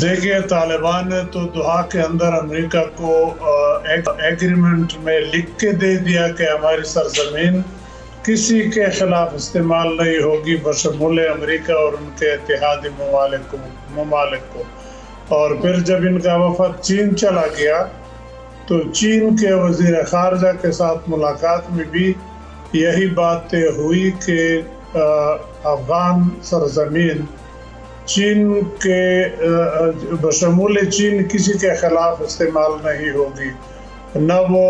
دیکھیے طالبان نے تو دوحہ کے اندر امریکہ کو ایگریمنٹ میں لکھ کے دے دیا کہ ہماری سرزمین کسی کے خلاف استعمال نہیں ہوگی بشمول امریکہ اور ان کے اتحادی ممالک کو. اور پھر جب ان کا وفد چین چلا گیا تو چین کے وزیر خارجہ کے ساتھ ملاقات میں بھی یہی بات طے ہوئی کہ افغان سرزمین چین کے بشمول چین کسی کے خلاف استعمال نہیں ہوگی. نہ وہ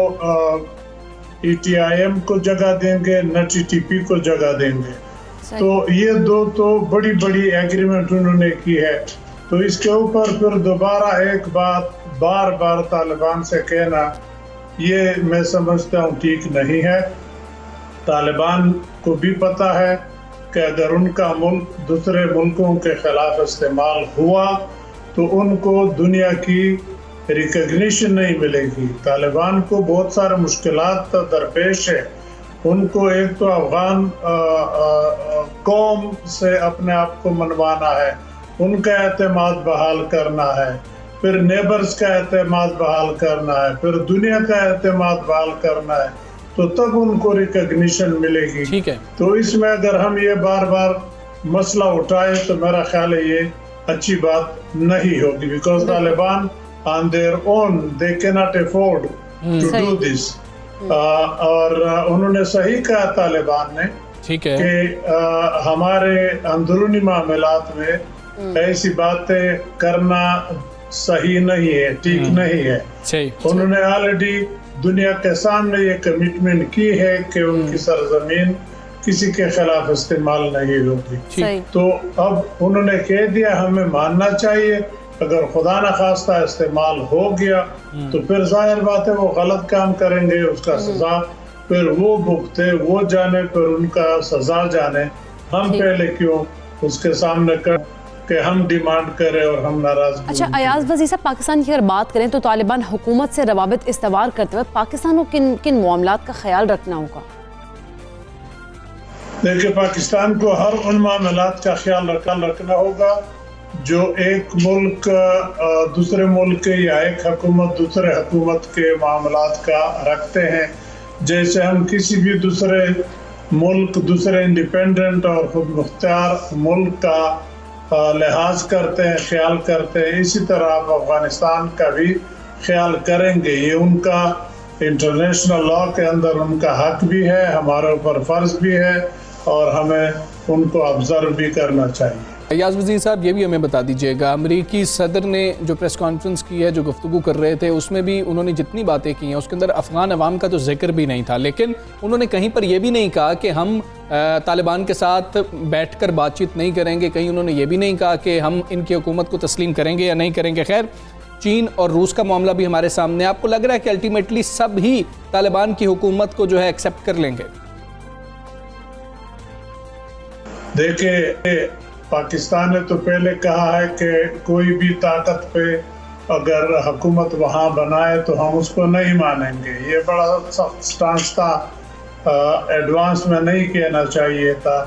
ETIM کو جگہ دیں گے نہ TTP کو جگہ دیں گے. تو یہ دو تو بڑی بڑی ایگریمنٹ انہوں نے کی ہے. تو اس کے اوپر پھر دوبارہ ایک بات بار بار طالبان سے کہنا یہ میں سمجھتا ہوں ٹھیک نہیں ہے. طالبان کو بھی پتہ ہے کہ اگر ان کا ملک دوسرے ملکوں کے خلاف استعمال ہوا تو ان کو دنیا کی ریکگنیشن نہیں ملے گی. طالبان کو بہت سارے مشکلات درپیش ہے. ان کو ایک تو افغان قوم سے اپنے آپ کو منوانا ہے, ان کا اعتماد بحال کرنا ہے, پھر نیبرز کا اعتماد بحال کرنا ہے, پھر دنیا کا اعتماد بحال کرنا ہے, تو تب ان کو ریکگنیشن ملے گی. ٹھیک ہے. تو اس میں اگر ہم یہ بار بار مسئلہ اٹھائے تو میرا خیال ہے یہ اچھی بات نہیں ہوگی. Because Taliban on their own they cannot afford to do this. اور انہوں نے صحیح کہا طالبان نے کہ ہمارے اندرونی معاملات میں ایسی باتیں کرنا صحیح نہیں ہے, ٹھیک نہیں ہے. انہوں نے آلریڈی دنیا کے سامنے یہ کمٹمنٹ کی ہے کہ ان کی سرزمین کسی کے خلاف استعمال نہیں ہوگی. تو اب انہوں نے کہہ دیا, ہمیں ماننا چاہیے. اگر خدا نخواستہ استعمال ہو گیا تو پھر ظاہر بات ہے وہ غلط کام کریں گے, اس کا سزا پھر وہ بھگتے, وہ جانے, پھر ان کا سزا جانے. ہم پہلے کیوں اس کے سامنے کر کہ ہم ڈیمانڈ کریں اور ہم ناراض. اچھا ایاز وزیر صاحب, پاکستان کی اگر بات کریں تو طالبان حکومت سے روابط استوار کرتے وقت پاکستان کو کن معاملات کا خیال رکھنا ہوگا؟ دیکھیں, پاکستان کو ہر ان معاملات کا خیال رکھنا ہوگا جو ایک ملک دوسرے ملک کے یا ایک حکومت دوسرے حکومت کے معاملات کا رکھتے ہیں. جیسے ہم کسی بھی دوسرے ملک, دوسرے انڈیپینڈنٹ اور خود مختار ملک کا لحاظ کرتے ہیں, خیال کرتے ہیں, اسی طرح آپ افغانستان کا بھی خیال کریں گے. یہ ان کا انٹرنیشنل لاء کے اندر ان کا حق بھی ہے, ہمارے اوپر فرض بھی ہے, اور ہمیں ان کو آبزرو بھی کرنا چاہیے. ایاز وزیر صاحب, یہ بھی ہمیں بتا دیجئے گا, امریکی صدر نے جو پریس کانفرنس کی ہے, جو گفتگو کر رہے تھے, اس میں بھی انہوں نے جتنی باتیں کی ہیں اس کے اندر افغان عوام کا تو ذکر بھی نہیں تھا, لیکن انہوں نے کہیں پر یہ بھی نہیں کہا کہ ہم طالبان کے ساتھ بیٹھ کر بات چیت نہیں کریں گے. کہیں انہوں نے یہ بھی نہیں کہا کہ ہم ان کی حکومت کو تسلیم کریں گے یا نہیں کریں گے. خیر, چین اور روس کا معاملہ بھی ہمارے سامنے. آپ کو لگ رہا ہے کہ الٹیمیٹلی سب ہی طالبان کی حکومت کو جو ہے ایکسیپٹ کر لیں گے؟ دیکھیں, پاکستان نے تو پہلے کہا ہے کہ کوئی بھی طاقت پہ اگر حکومت وہاں بنائے تو ہم اس کو نہیں مانیں گے. یہ بڑا سخت سٹانس تھا, ایڈوانس میں نہیں کہنا چاہیے تھا.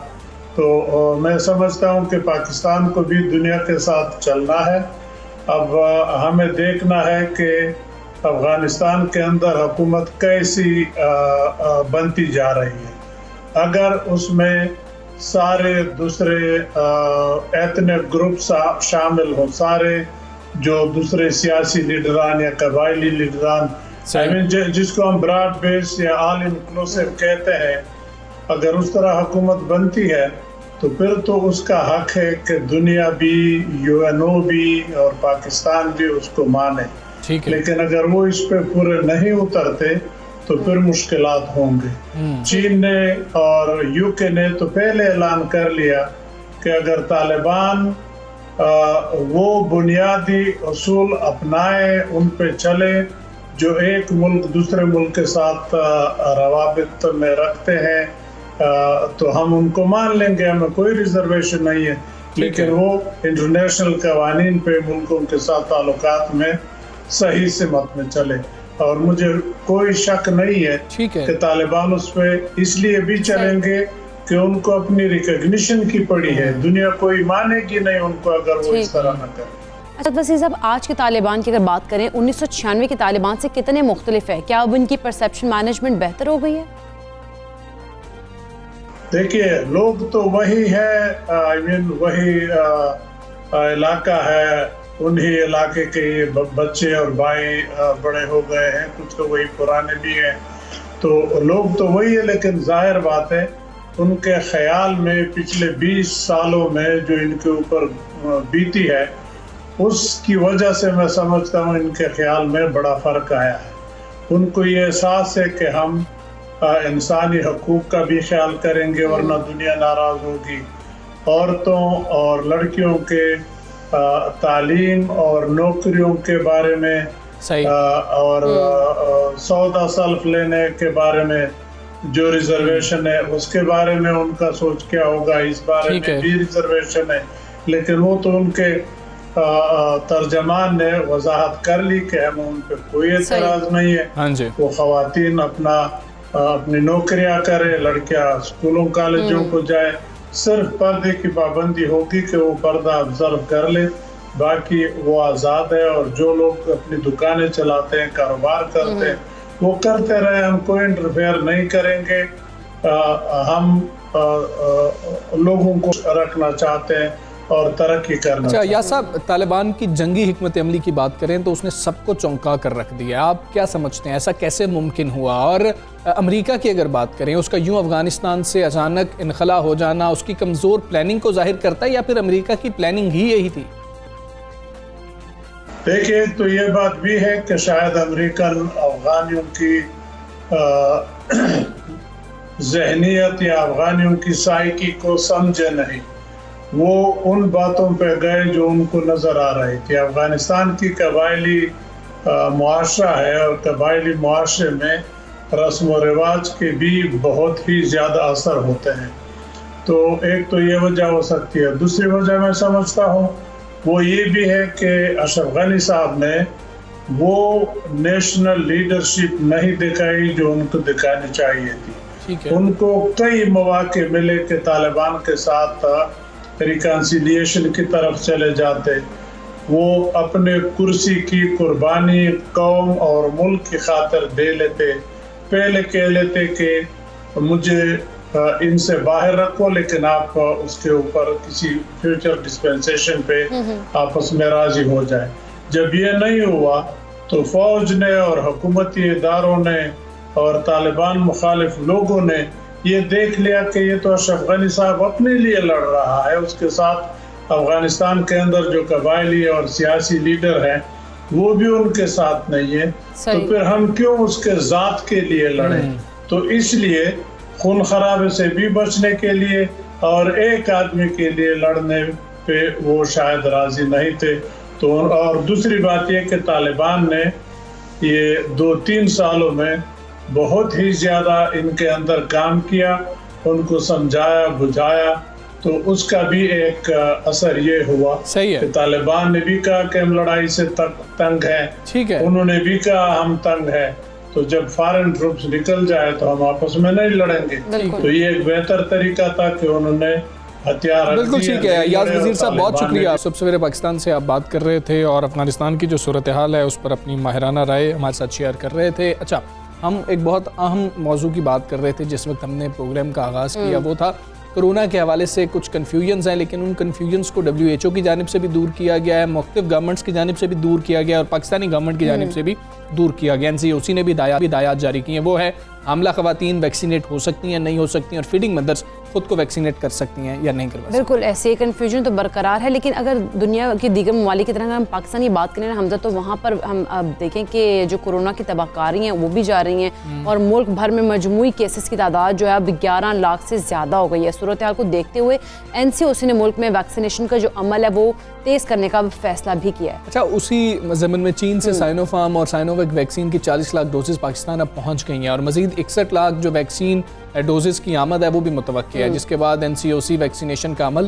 تو میں سمجھتا ہوں کہ پاکستان کو بھی دنیا کے ساتھ چلنا ہے. اب ہمیں دیکھنا ہے کہ افغانستان کے اندر حکومت کیسی بنتی جا رہی ہے. اگر اس میں سارے دوسرے ایتھنک گروپ شامل ہوں, سارے جو دوسرے سیاسی لیڈران یا قبائلی لیڈران, جس کو ہم براڈ بیس یا آل انکلوسیو کہتے ہیں, اگر اس طرح حکومت بنتی ہے تو پھر تو اس کا حق ہے کہ دنیا بھی, UNO بھی اور پاکستان بھی اس کو مانے. لیکن اگر وہ اس پہ پورے نہیں اترتے تو پھر مشکلات ہوں گے. چین نے اور UK نے تو پہلے اعلان کر لیا کہ اگر طالبان وہ بنیادی اصول اپنائے, ان پہ چلے جو ایک ملک دوسرے ملک کے ساتھ روابط میں رکھتے ہیں, تو ہم ان کو مان لیں گے, ہمیں کوئی ریزرویشن نہیں ہے. لیکن وہ انٹرنیشنل قوانین پہ ملکوں کے ساتھ تعلقات میں صحیح سمت میں چلے. اور مجھے کوئی شک نہیں ہے کہ طالبان اس پہ اس لیے بھی چلیں گے کہ ان کو اپنی ریکگنیشن کی پڑی ہے. دنیا کوئی مانے گی نہیں ان کو اگر وہ اس طرح نہ کرے. اچھا وسیع صاحب، آج کے طالبان کی اگر بات کریں 1996 کے طالبان سے کتنے مختلف ہے؟ کیا اب ان کی پرسیپشن مینجمنٹ بہتر ہو گئی ہے؟ دیکھیے لوگ تو وہی ہے، وہی علاقہ ہے، انہی علاقے کے بچے اور بھائی بڑے ہو گئے ہیں، کچھ تو وہی پرانے بھی ہیں، تو لوگ تو وہی ہے، لیکن ظاہر بات ہے ان کے خیال میں پچھلے 20 سالوں میں جو ان کے اوپر بیتی ہے اس کی وجہ سے میں سمجھتا ہوں ان کے خیال میں بڑا فرق آیا ہے. ان کو یہ احساس ہے کہ ہم انسانی حقوق کا بھی خیال کریں گے ورنہ دنیا ناراض ہوگی. عورتوں اور لڑکیوں کے تعلیم اور نوکریوں کے بارے میں اور سودا سلف لینے کے بارے میں جو ریزرویشن ہے اس کے بارے میں ان کا سوچ کیا ہوگا. اس بارے میں بھی ریزرویشن ہے، لیکن وہ تو ان کے ترجمان نے وضاحت کر لی کہ ہم ان پہ کوئی اعتراض نہیں ہے. وہ خواتین اپنی نوکریاں کرے، لڑکیاں اسکولوں کالجوں کو جائے، صرف پردے کی پابندی ہوگی کہ وہ پردہ آبزرو کر لے، باقی وہ آزاد ہے. اور جو لوگ اپنی دکانیں چلاتے ہیں، کاروبار کرتے ہیں، وہ کرتے رہے، ہم کوئی انٹرفیئر نہیں کریں گے. ہم لوگوں کو رکھنا چاہتے ہیں اور ترقی کرنا چاہتے ہیں. یا صاحب، طالبان کی جنگی حکمت عملی کی بات کریں تو اس نے سب کو چونکا کر رکھ دیا. آپ کیا سمجھتے ہیں ایسا کیسے ممکن ہوا؟ اور امریکہ کی اگر بات کریں، اس کا یوں افغانستان سے اچانک انخلا ہو جانا اس کی کمزور پلاننگ کو ظاہر کرتا ہے یا پھر امریکہ کی پلاننگ ہی یہی تھی؟ دیکھیں تو یہ بات بھی ہے کہ شاید امریکن افغانیوں کی ذہنیت یا افغانیوں کی سائیکی کو سمجھے نہیں. وہ ان باتوں پہ گئے جو ان کو نظر آ رہی تھی. افغانستان کی قبائلی معاشرہ ہے اور قبائلی معاشرے میں رسم و رواج کے بھی بہت ہی زیادہ اثر ہوتے ہیں. تو ایک تو یہ وجہ ہو سکتی ہے. دوسری وجہ میں سمجھتا ہوں وہ یہ بھی ہے کہ اشرف غنی صاحب نے وہ نیشنل لیڈرشپ نہیں دکھائی جو ان کو دکھانی چاہیے تھی. ان کو کئی مواقع ملے کہ طالبان کے ساتھ ریکنسیلیشن کی طرف چلے جاتے. وہ اپنے کرسی کی قربانی قوم اور ملک کی خاطر دے لیتے. پہلے کہہ لیتے کہ مجھے ان سے باہر رکھو لیکن آپ اس کے اوپر کسی فیوچر ڈسپینسیشن پہ آپس میں راضی ہو جائے. جب یہ نہیں ہوا تو فوج نے اور حکومتی اداروں نے اور طالبان مخالف لوگوں نے یہ دیکھ لیا کہ یہ تو اشرف غنی صاحب اپنے لیے لڑ رہا ہے، اس کے ساتھ افغانستان کے اندر جو قبائلی اور سیاسی لیڈر ہیں وہ بھی ان کے ساتھ نہیں ہے، تو پھر ہم کیوں اس کے ذات کے لیے لڑیں. تو اس لیے خون خرابے سے بھی بچنے کے لیے اور ایک آدمی کے لیے لڑنے پہ وہ شاید راضی نہیں تھے. تو اور دوسری بات یہ کہ طالبان نے یہ 2-3 سالوں میں بہت ہی زیادہ ان کے اندر کام کیا، ان کو سمجھایا بجھایا، تو اس کا بھی ایک اثر یہ ہوا کہ طالبان نے بھی کہا کہ ہم لڑائی سے تنگ ہیں، انہوں نے بھی کہا ہم تنگ ہیں. تو جب فارن ٹروپس نکل جائے تو ہم آپس میں نہیں لڑیں گے. تو یہ ایک بہتر طریقہ تھا کہ انہوں نے ہتھیار. بالکل ٹھیک ہے. یاز وزیر صاحب بہت شکریہ. صبح سویرے پاکستان سے آپ بات کر رہے تھے اور افغانستان کی جو صورتحال ہے اس پر اپنی ماہرانہ رائے ہمارے ساتھ شیئر کر رہے تھے. اچھا، ہم ایک بہت اہم موضوع کی بات کر رہے تھے جس وقت ہم نے پروگرام کا آغاز کیا، وہ تھا کرونا کے حوالے سے کچھ کنفیوژنز ہیں، لیکن ان کنفیوژنز کو WHO کی جانب سے بھی دور کیا گیا ہے، مختلف گورنمنٹس کی جانب سے بھی دور کیا گیا اور پاکستانی گورنمنٹ کی جانب سے بھی دور کیا گیا. NCOC نے بھی ہدایات جاری کی ہیں. وہ ہے حاملہ خواتین ویکسینیٹ ہو سکتی ہیں، نہیں ہو سکتی ہیں، اور فیڈنگ مدرز خود کو ویکسینیٹ کر سکتی ہیں یا نہیں کروا سکتی. بالکل ایسے کنفیوژن تو برقرار ہے، لیکن اگر دنیا کے دیگر ممالک کی طرح اگر ہم پاکستان کی بات کریں نا حمزہ، تو وہاں پر ہم اب دیکھیں کہ جو کورونا کی تباہ کاری ہیں وہ بھی جا رہی ہیں اور ملک بھر میں مجموعی کیسز کی تعداد جو ہے اب 11 لاکھ سے زیادہ ہو گئی ہے. صورتحال کو دیکھتے ہوئے NCOC نے ملک میں ویکسینیشن کا جو عمل ہے وہ تیز کرنے کا فیصلہ بھی کیا ہے. اچھا، اسی ضمن میں چین سے سائنو فارم اور سائنوویک ویکسین کی 40 لاکھ ڈوزز پاکستان اب پہنچ گئی ہیں اور مزید 61 لاکھ جو ویکسین ڈوزز کی آمد ہے وہ بھی متوقع ہے، جس کے بعد NCOC ویکسینیشن کا عمل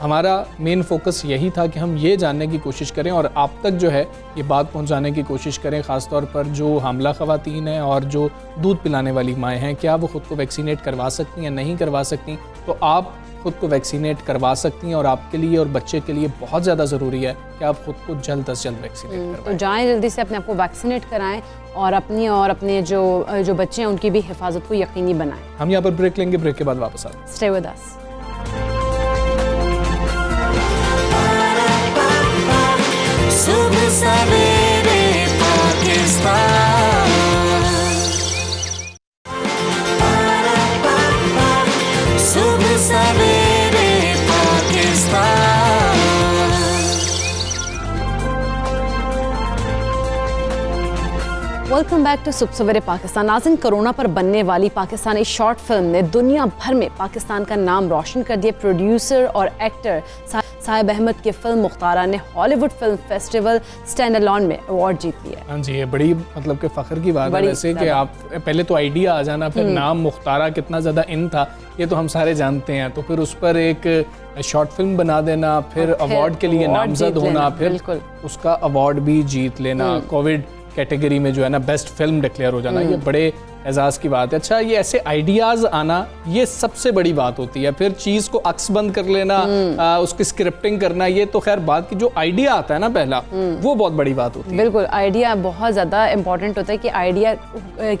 ہمارا مین فوکس یہی تھا کہ ہم یہ جاننے کی کوشش کریں اور آپ تک جو ہے یہ بات پہنچانے کی کوشش کریں، خاص طور پر جو حاملہ خواتین ہیں اور جو دودھ پلانے والی مائیں ہیں، کیا وہ خود کو ویکسینیٹ کروا سکتی ہیں، نہیں کروا سکتی. تو آپ خود کو ویکسینیٹ کروا سکتی ہیں اور آپ کے لیے اور بچے کے لیے بہت زیادہ ضروری ہے کہ آپ خود کو جلد از جلد ویکسینیٹ کروائیں. تو جائیں جلدی سے اپنے آپ کو ویکسینیٹ کرائیں اور اپنی اور اپنے جو بچے ہیں ان کی بھی حفاظت کو یقینی بنائیں. ہم یہاں پر بریک لیں گے، بریک کے بعد واپس آتے ہیں. Stay with us. صبح سویرے پاکستان، صبح سویرے پاکستان. ویلکم بیک ٹو صبح سویرے پاکستان. ناظرین، کرونا پر بننے والی پاکستانی شارٹ فلم نے دنیا بھر میں پاکستان کا نام روشن کر دیا. پروڈیوسر اور ایکٹر صاحب احمد کی فلم مختارہ نے ہالی would film festival stand alone میں ایوارڈ جیت لیا. ہاں جی، یہ بڑی مطلب کہ فخر کی بات ہے ویسے کہ آپ پہلے تو آئیڈیا آ جانا، پھر نام مختارہ کتنا زیادہ ان تھا یہ تو ہم سارے جانتے ہیں، تو پھر اس پر ایک شارٹ فلم بنا دینا، پھر ایوارڈ کے لیے نامزد ہونا، پھر اس کا ایوارڈ بھی جیت لینا، کووڈ کیٹیگری میں جو ہے نا بیسٹ فلم ڈکلیئر ہو جانا، یہ بڑے اعزاز کی بات ہے. اچھا، یہ ایسے آئیڈیاز آنا یہ سب سے بڑی بات ہوتی ہے. پھر چیز کو عکس بند کر لینا، اس کی اسکرپٹنگ کرنا، یہ تو خیر بات کی. جو آئیڈیا آتا ہے نا پہلا، وہ بہت بڑی بات ہوتی ہے. بالکل، آئیڈیا بہت زیادہ امپورٹنٹ ہوتا ہے کہ آئیڈیا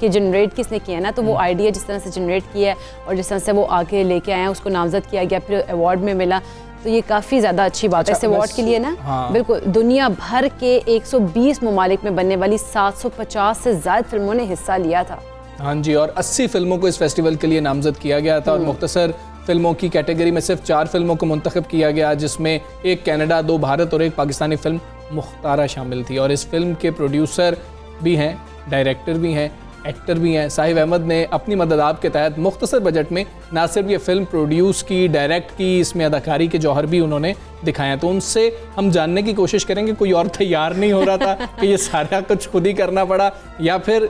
کہ جنریٹ کس نے کیا ہے نا، تو وہ آئیڈیا جس طرح سے جنریٹ کیا ہے اور جس طرح سے وہ آگے لے کے آئے ہیں، اس کو نامزد کیا گیا، پھر ایوارڈ میں ملا، تو یہ کافی زیادہ اچھی بات ہے. اس ایوارڈ کے لیے نا بالکل دنیا بھر کے 120 ممالک میں بننے والی 750 سے زائد فلموں نے حصہ لیا تھا. ہاں جی، اور 80 فلموں کو اس فیسٹیول کے لیے نامزد کیا گیا تھا، اور مختصر فلموں کی کیٹیگری میں صرف 4 فلموں کو منتخب کیا گیا، جس میں ایک کینیڈا، 2 بھارت اور ایک پاکستانی فلم مختارہ شامل تھی. اور اس فلم کے پروڈیوسر بھی ہیں، ڈائریکٹر بھی ہیں، ایکٹر بھی ہیں. صاحب احمد نے اپنی مدد آپ کے تحت مختصر بجٹ میں نہ صرف یہ فلم پروڈیوس کی، ڈائریکٹ کی، اس میں اداکاری کے جوہر بھی انہوں نے دکھایا. تو ان سے ہم جاننے کی کوشش کریں کہ کوئی اور تیار نہیں ہو رہا تھا کہ یہ سارا کچھ خود ہی کرنا پڑا، یا پھر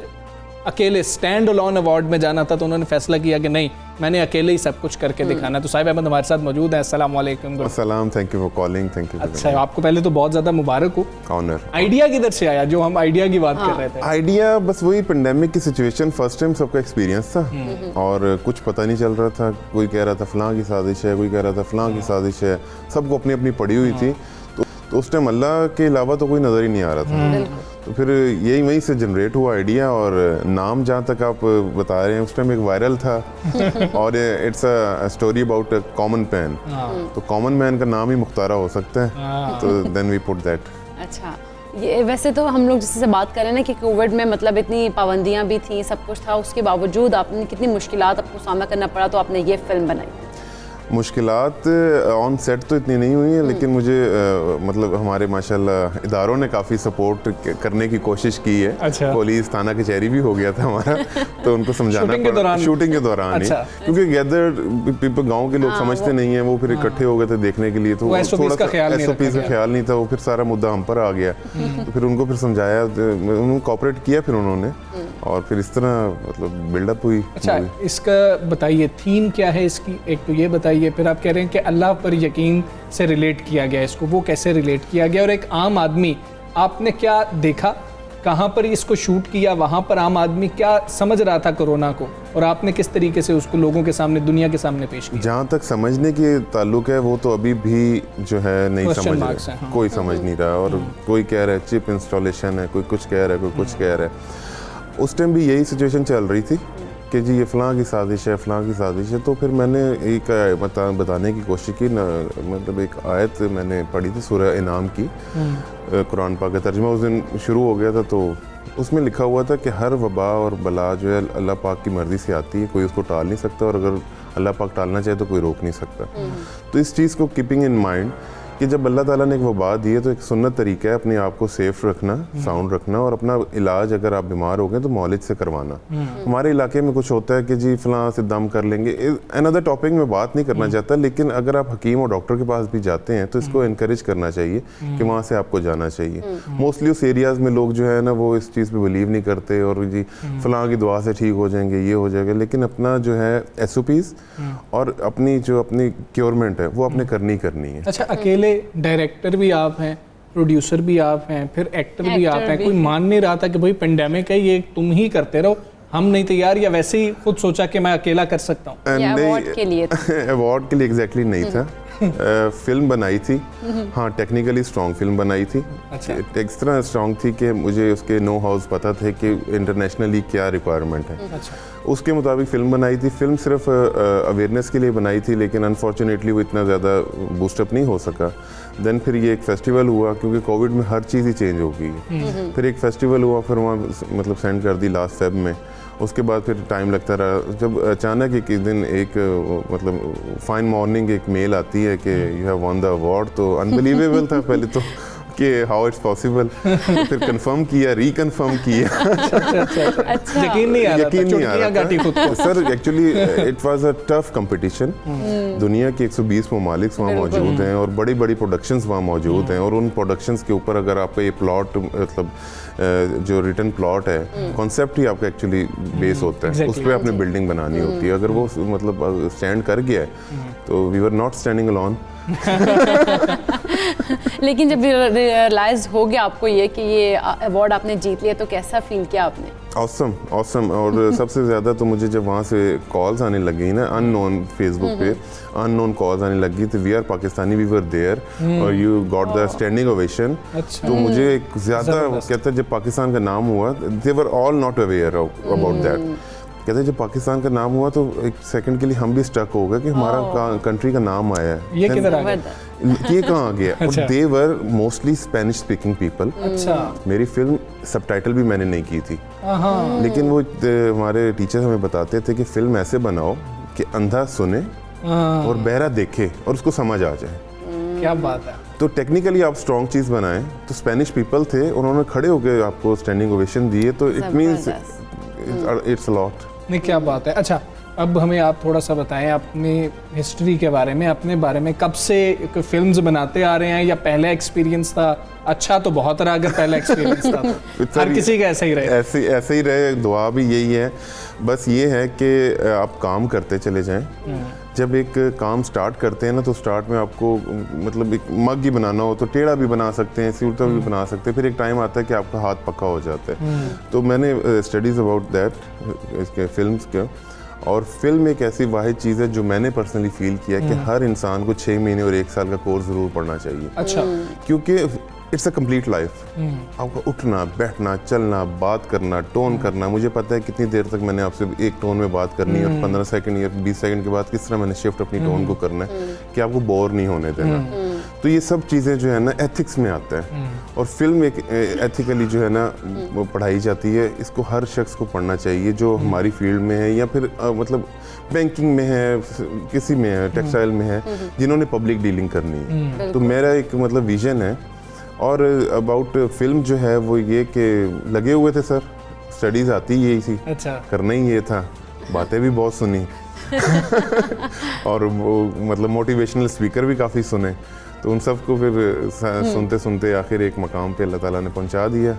اکیلے اسٹینڈ الون ایوارڈ میں جانا تھا تو انہوں نے فیصلہ کیا کہ نہیں، میں نے اکیلے ہی سب کچھ کر کے دکھانا. تو صاحب احمد ہمارے ساتھ موجود ہیں. السلام علیکم. السلام، thank you for calling. Thank you. اچھا، آپ کو پہلے تو بہت زیادہ مبارک ہو. آنر. آئیڈیا کدھر سے آیا جو ہم آئیڈیا کی بات کر رہے تھے؟ آئیڈیا بس وہی پینڈیمک کی سچویشن، فرسٹ ٹائم سب کا ایکسپیرینس تھا اور کچھ پتہ نہیں چل رہا تھا. کوئی کہہ رہا تھا فلاں کی سازش ہے، کوئی کہہ رہا تھا فلاں کی سازش ہے، سب کو اپنی اپنی پڑی ہوئی تھی. تو اس ٹائم اللہ کے علاوہ تو کوئی نظر ہی نہیں آ رہا تھا. تو پھر یہی وہیں سے جنریٹ ہوا آئیڈیا. اور نام جہاں تک آپ بتا رہے ہیں اس ٹائم ایک وائرل تھا اور it's a story about common man. تو کامن مین کا نام ہی مختارہ ہو سکتا ہے، تو دین وی پٹ دیٹ. اچھا، یہ ویسے تو ہم لوگ جس سے بات کر رہے ہیں نا کہ کووڈ میں مطلب اتنی پابندیاں بھی تھیں، سب کچھ تھا، اس کے باوجود آپ نے کتنی مشکلات آپ کو سامنا کرنا پڑا تو آپ نے یہ فلم بنائی. مشکلات آن سیٹ تو اتنی نہیں ہوئی ہیں، لیکن مجھے مطلب ہمارے ماشاءاللہ اداروں نے کافی سپورٹ کرنے کی کوشش کی ہے. پولیس تھانہ کچہری بھی ہو گیا تھا ہمارا، تو ان کو سمجھانا پڑا شوٹنگ کے دوران ہی، کیونکہ گیدر پیپل گاؤں کے لوگ سمجھتے نہیں ہیں، وہ پھر اکٹھے ہو گئے تھے دیکھنے کے لیے، تو تھوڑا سا ایس او پیز کا خیال نہیں تھا. وہ پھر سارا مدعا ہم پر آ گیا، تو پھر ان کو پھر سمجھایا، انہوں نے کوآپریٹ کیا پھر انہوں نے، اور پھر اس طرح مطلب بلڈ اپ ہوئی. اچھا، اس کا بتائیے تھیم کیا ہے اس کی؟ ایک تو یہ بتائیے، پھر آپ کہہ رہے ہیں کہ اللہ پر یقین سے ریلیٹ کیا گیا اس کو، وہ کیسے ریلیٹ کیا گیا؟ اور ایک عام آدمی، آپ نے کیا دیکھا، کہاں پر اس کو شوٹ کیا، وہاں پر عام آدمی کیا سمجھ رہا تھا کورونا کو، اور آپ نے کس طریقے سے اس کو لوگوں کے سامنے، دنیا کے سامنے پیش کیا؟ جہاں تک سمجھنے کے تعلق ہے وہ تو ابھی بھی جو ہے نہیں سمجھ رہا، کوئی سمجھ نہیں رہا. اور کوئی کہہ رہا ہے چپ انسٹالیشن ہے، کوئی کچھ کہہ رہا ہے، کوئی کچھ کہہ رہا ہے. اس ٹائم بھی یہی سچویشن چل رہی تھی کہ جی یہ فلاں کی سازش ہے، فلاں کی سازش ہے. تو پھر میں نے ایک بتانے کی کوشش کی، مطلب ایک آیت میں نے پڑھی تھی سورہ انعام کی، قرآن پاک کا ترجمہ اس دن شروع ہو گیا تھا. تو اس میں لکھا ہوا تھا کہ ہر وبا اور بلا جو ہے اللہ پاک کی مرضی سے آتی ہے، کوئی اس کو ٹال نہیں سکتا، اور اگر اللہ پاک ٹالنا چاہے تو کوئی روک نہیں سکتا. تو اس چیز کو کیپنگ ان مائنڈ کہ جب اللہ تعالیٰ نے ایک وبا دی ہے تو ایک سنت طریقہ ہے اپنے آپ کو سیف رکھنا, ساؤنڈ رکھنا, اور اپنا علاج اگر آپ بیمار ہو گئے تو معالج سے کروانا. ہمارے علاقے میں کچھ ہوتا ہے کہ جی فلاں سے دم کر لیں گے, اندر ٹاپک میں بات نہیں کرنا چاہتا, لیکن اگر آپ حکیم اور ڈاکٹر کے پاس بھی جاتے ہیں تو اس کو انکریج کرنا چاہیے کہ وہاں سے آپ کو جانا چاہیے. موسٹلی اس ایریاز میں لوگ جو ہے نا وہ اس چیز پہ بلیو نہیں کرتے, اور جی فلاں کی دعا سے ٹھیک ہو جائیں گے, یہ ہو جائے گا, لیکن اپنا جو ہے ایس او پیز اور اپنی کیورمنٹ ہے وہ آپ نے کرنی ہے. اچھا, اکیلے ڈائریکٹر بھی آپ ہیں, پروڈیوسر بھی آپ ہیں, پھر ایکٹر بھی آپ ہیں, کوئی مان نہیں رہا تھا کہ بھائی پینڈیمک ہے یہ تم ہی کرتے رہو, ہم نہیں تیار, یا ویسے ہی خود سوچا کہ میں اکیلا کر سکتا ہوں؟ ایوارڈ کے لیے ایگزیکٹلی نہیں تھا. فلم بنائی تھی, ہاں ٹیکنیکلی اسٹرانگ فلم بنائی تھی, اس طرح اسٹرانگ تھی کہ مجھے اس کے نو ہاؤس پتہ تھے کہ انٹرنیشنلی کیا ریکوائرمنٹ ہے, اس کے مطابق فلم بنائی تھی. فلم صرف اویئرنیس کے لیے بنائی تھی, لیکن انفارچونیٹلی وہ اتنا زیادہ بوسٹ اپ نہیں ہو سکا. دین پھر یہ ایک فیسٹیول ہوا, کیونکہ کووڈ میں ہر چیز ہی چینج ہو گئی ہے. پھر ایک فیسٹیول ہوا, پھر وہاں مطلب سینڈ کر دی لاسٹ فیب میں. اس کے بعد پھر ٹائم لگتا رہا. جب اچانک ایک دن ایک مطلب فائن مارننگ ایک میل آتی ہے کہ you have won the award, تو انبلیویبل تھا پہلے تو کہ ہاؤ اٹس پاسبل. پھر کنفرم کیا, ریکنفرم کیا, یقین نہیں آ رہا تھا sir. Actually it was a tough competition. دنیا کے 120 ممالک وہاں موجود ہیں, اور بڑی بڑی پروڈکشنز وہاں موجود ہیں, اور ان پروڈکشنز کے اوپر اگر آپ کا یہ پلاٹ مطلب جو ریٹن پلاٹ ہے, کانسیپٹ ہی آپ کا ایکچولی بیس ہوتا ہے, اس پہ آپ نے بلڈنگ بنانی ہوتی ہے. اگر وہ مطلب اسٹینڈ کر گیا ہے تو وی ور ناٹ اسٹینڈنگ الون. لیکن جب ریئلائز ہو گیا آپ کو یہ کہ یہ ایوارڈ آپ نے جیت لیا, تو کیسا فیل کیا آپ نے؟ awesome. اور سب سے زیادہ تو مجھے جب وہاں سے کالز آنے لگی نا, ان نون فیس بک پہ ان نون کالز آنے لگی تھی, we are Pakistani, we were there, اور you got the standing ovation. تو مجھے ایک زیادہ کہتا ہے جب پاکستان کا نام ہوا, they were all not aware about that. کہتے ہیں جب پاکستان کا نام ہوا تو ایک سیکنڈ کے لیے ہم بھی اسٹک ہو گئے کہ ہمارا کنٹری کا نام آیا ہے, یہ کدھر آ گیا, یہ کہاں آ گیا. دے ور موسٹلی اسپینش اسپیکنگ پیپل. میری فلم سب ٹائٹل بھی میں نے نہیں کی تھی, لیکن وہ ہمارے ٹیچر ہمیں بتاتے تھے کہ فلم ایسے بناؤ کہ اندھا سنے اور بہرا دیکھے اور اس کو سمجھ آ جائے. کیا بات ہے. تو ٹیکنیکلی آپ اسٹرانگ چیز بنائیں. تو اسپینش پیپل تھے, انہوں نے کھڑے ہو کے آپ کو اسٹینڈنگ اویشن دیے, تو اٹ مینس اٹس اے لاٹ. نہیں, کیا بات ہے. اچھا, اب ہمیں آپ تھوڑا سا بتائیں اپنی ہسٹری کے بارے میں, اپنے بارے میں. کب سے فلمز بناتے آ رہے ہیں, یا پہلا ایکسپیرینس تھا؟ اچھا تو بہت رہا اگر پہلا ایکسپیرینس تھا تو ہر کسی کا ایسا ہی رہے. ایسے ہی رہے, دعا بھی یہی ہے. بس یہ ہے کہ آپ کام کرتے چلے جائیں. جب ایک کام سٹارٹ کرتے ہیں نا, تو سٹارٹ میں آپ کو مطلب ایک مگ ہی بنانا ہو تو ٹیڑھا بھی بنا سکتے ہیں, سیڑھا بھی بنا سکتے ہیں. پھر ایک ٹائم آتا ہے کہ آپ کا ہاتھ پکا ہو جاتا ہے. تو میں نے اسٹڈیز اباؤٹ دیٹ اس کے فلمس کے, اور فلم ایک ایسی واحد چیز ہے جو میں نے پرسنلی فیل کیا کہ ہر انسان کو 6 مہینے اور 1 سال کا کورس ضرور پڑھنا چاہیے. اچھا. کیونکہ اٹس اے کمپلیٹ لائف. آپ کا اٹھنا, بیٹھنا, چلنا, بات کرنا, ٹون کرنا. مجھے پتہ ہے کتنی دیر تک میں نے آپ سے ایک ٹون میں بات کرنی ہے, اور 15 سیکنڈ یا 20 سیکنڈ کے بعد کس طرح میں نے شفٹ اپنی ٹون کو کرنا ہے کہ آپ کو بور نہیں ہونے دینا. تو یہ سب چیزیں جو ہے نا ایتھکس میں آتا ہے, اور فلم ایک ایتھیکلی جو ہے نا وہ پڑھائی جاتی ہے. اس کو ہر شخص کو پڑھنا چاہیے جو ہماری فیلڈ میں ہے, یا پھر مطلب بینکنگ میں ہے, کسی میں ہے, ٹیکسٹائل میں ہے, جنہوں نے پبلک ڈیلنگ کرنی ہے. تو میرا ایک مطلب ویژن ہے. اور اباؤٹ فلم جو ہے وہ یہ کہ لگے ہوئے تھے سر, اسٹڈیز آتی یہی تھی, کرنا ہی یہ تھا, باتیں بھی بہت سنی, اور وہ مطلب موٹیویشنل اسپیکر بھی کافی سنے. تو ان سب کو پھر سنتے سنتے آخر ایک مقام پہ اللہ تعالیٰ نے پہنچا دیا.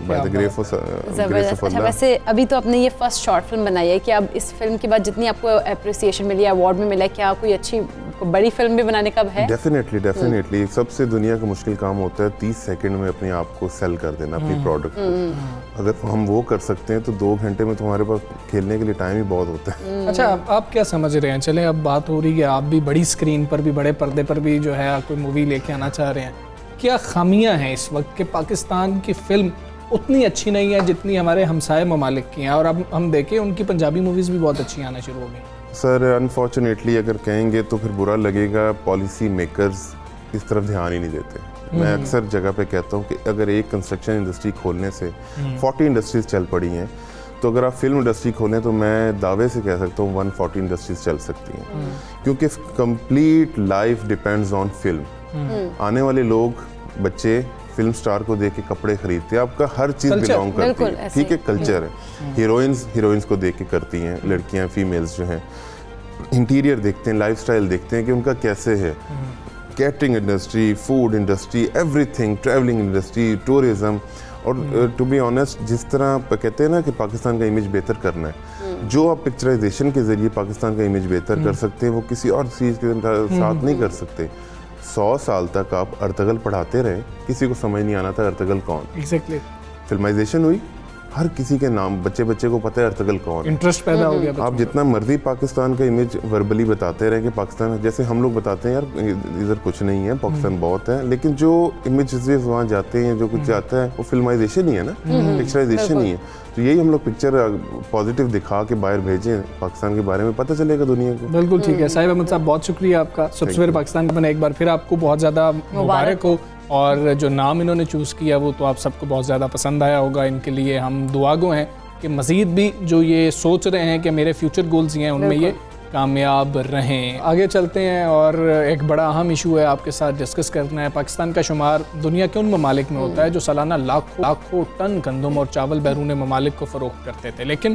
اچھا, ویسے ابھی تو آپ نے یہ فرسٹ شارٹ فلم بنائی ہے, کہ اب اس فلم کے بعد جتنی آپ کو اپریسیشن ملی ہے, ایوارڈ میں ملا ہے, کیا کوئی اچھی بڑی فلم بھی بنانے کا ہے؟ ڈیفینیٹلی. سب سے دنیا کا مشکل کام ہوتا ہے 30 سیکنڈ میں اپنے آپ کو سیل کر دینا, اپنی پروڈکٹ کو. اگر ہم وہ کر سکتے ہیں تو 2 گھنٹے میں تمہارے پاس کھیلنے کے لیے ٹائم ہی بہت ہوتا ہے. اچھا, آپ کیا سمجھ رہے ہیں, چلیں اب بات ہو رہی ہے آپ بھی بڑی اسکرین پر بھی, بڑے پردے پر بھی جو ہے کوئی مووی لے کے آنا چاہ رہے ہیں, کیا خامیاں ہیں اس وقت کہ پاکستان کی فلم اتنی اچھی نہیں ہے جتنی ہمارے ہمسائے ممالک کی ہیں, اور اب ہم دیکھیں ان کی پنجابی موویز بھی بہت اچھی آنا شروع ہو گئی؟ سر انفارچونیٹلی اگر کہیں گے تو پھر برا لگے گا, پالیسی میکرز اس طرف دھیان ہی نہیں دیتے. میں اکثر جگہ پہ کہتا ہوں کہ اگر ایک کنسٹرکشن انڈسٹری کھولنے سے 40 انڈسٹریز چل پڑی ہیں, تو اگر آپ فلم انڈسٹری کھولیں تو میں دعوے سے کہہ سکتا ہوں 140 انڈسٹریز چل سکتی ہیں, کیونکہ complete life depends on film. آنے والے لوگ بچے فلم سٹار کو دیکھ کے کپڑے خریدتے ہیں, آپ کا ہر چیز بلانگ کرتی ہے, ٹھیک ہے, کلچر ہے. ہیروئنز کو دیکھ کے کرتی ہیں لڑکیاں, فیمیلز جو ہیں, انٹیریئر دیکھتے ہیں, لائف سٹائل دیکھتے ہیں کہ ان کا کیسے ہے, catering industry, food industry, every thing, travelling industry, tourism. اور ٹو بی آنیسٹ جس طرح کہتے ہیں نا کہ پاکستان کا امیج بہتر کرنا ہے, جو آپ پکچرائزیشن کے ذریعے پاکستان کا امیج بہتر کر سکتے ہیں وہ کسی اور چیز کے ساتھ نہیں کر سکتے. 100 سال تک آپ ارطغرل پڑھاتے رہے, کسی کو سمجھ نہیں آنا تھا ارطغرل کون. ایگزیکٹلی. فلمائزیشن ہوئی, ہر کسی کے نام, بچے کو پتہ ہے ارطغرل کون, انٹرسٹ پیدا ہو گیا. آپ جتنا مرضی پاکستان کا امیج وربلی بتاتے رہے کہ پاکستان, جیسے ہم لوگ بتاتے ہیں یار ادھر کچھ نہیں ہے, پاکستان بہت ہے, لیکن جو امیجز وہاں جاتے ہیں, جو کچھ جاتا ہے وہ فلمائزیشن ہی ہے نا, پکچرائزیشن ہی ہے. تو یہی ہم لوگ پکچر پازیٹیو دکھا کے باہر بھیجیں, پاکستان کے بارے میں پتہ چلے گا دنیا کو. بالکل ٹھیک ہے. صاحب احمد صاحب بہت شکریہ آپ کا. سب سے پہلے پاکستان میں ایک بار پھر آپ کو بہت زیادہ مبارک ہو, اور جو نام انہوں نے چوز کیا وہ تو آپ سب کو بہت زیادہ پسند آیا ہوگا. ان کے لیے ہم دعا گو ہیں کہ مزید بھی جو یہ سوچ رہے ہیں کہ میرے فیوچر گولز یہ ہیں ان میں یہ کامیاب رہیں. آگے چلتے ہیں, اور ایک بڑا اہم ایشو ہے آپ کے ساتھ ڈسکس کرنا ہے. پاکستان کا شمار دنیا کے ان ممالک میں ہوتا ہے جو سالانہ لاکھوں ٹن گندم اور چاول بیرون ممالک کو فروخت کرتے تھے, لیکن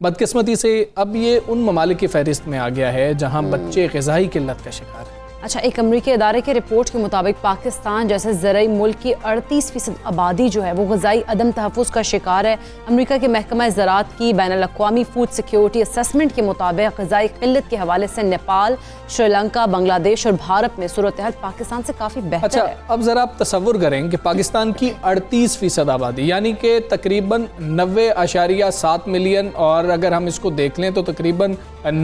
بدقسمتی سے اب یہ ان ممالک کی فہرست میں آ گیا ہے جہاں بچے غذائی قلت کا شکار ہیں. اچھا, ایک امریکی ادارے کے رپورٹ کے مطابق پاکستان جیسے زرعی ملک کی 38% آبادی جو ہے وہ غذائی عدم تحفظ کا شکار ہے. امریکہ کے محکمہ زراعت کی بین الاقوامی فوڈ سیکیورٹی اسسمنٹ کے مطابق غذائی قلت کے حوالے سے نیپال, شری لنکا, بنگلہ دیش اور بھارت میں صورتحال پاکستان سے کافی بہتر ہے. اچھا, اب ذرا آپ تصور کریں کہ پاکستان کی 38% آبادی یعنی کہ تقریباً 90.7 ملین, اور اگر ہم اس کو دیکھ لیں تو تقریباً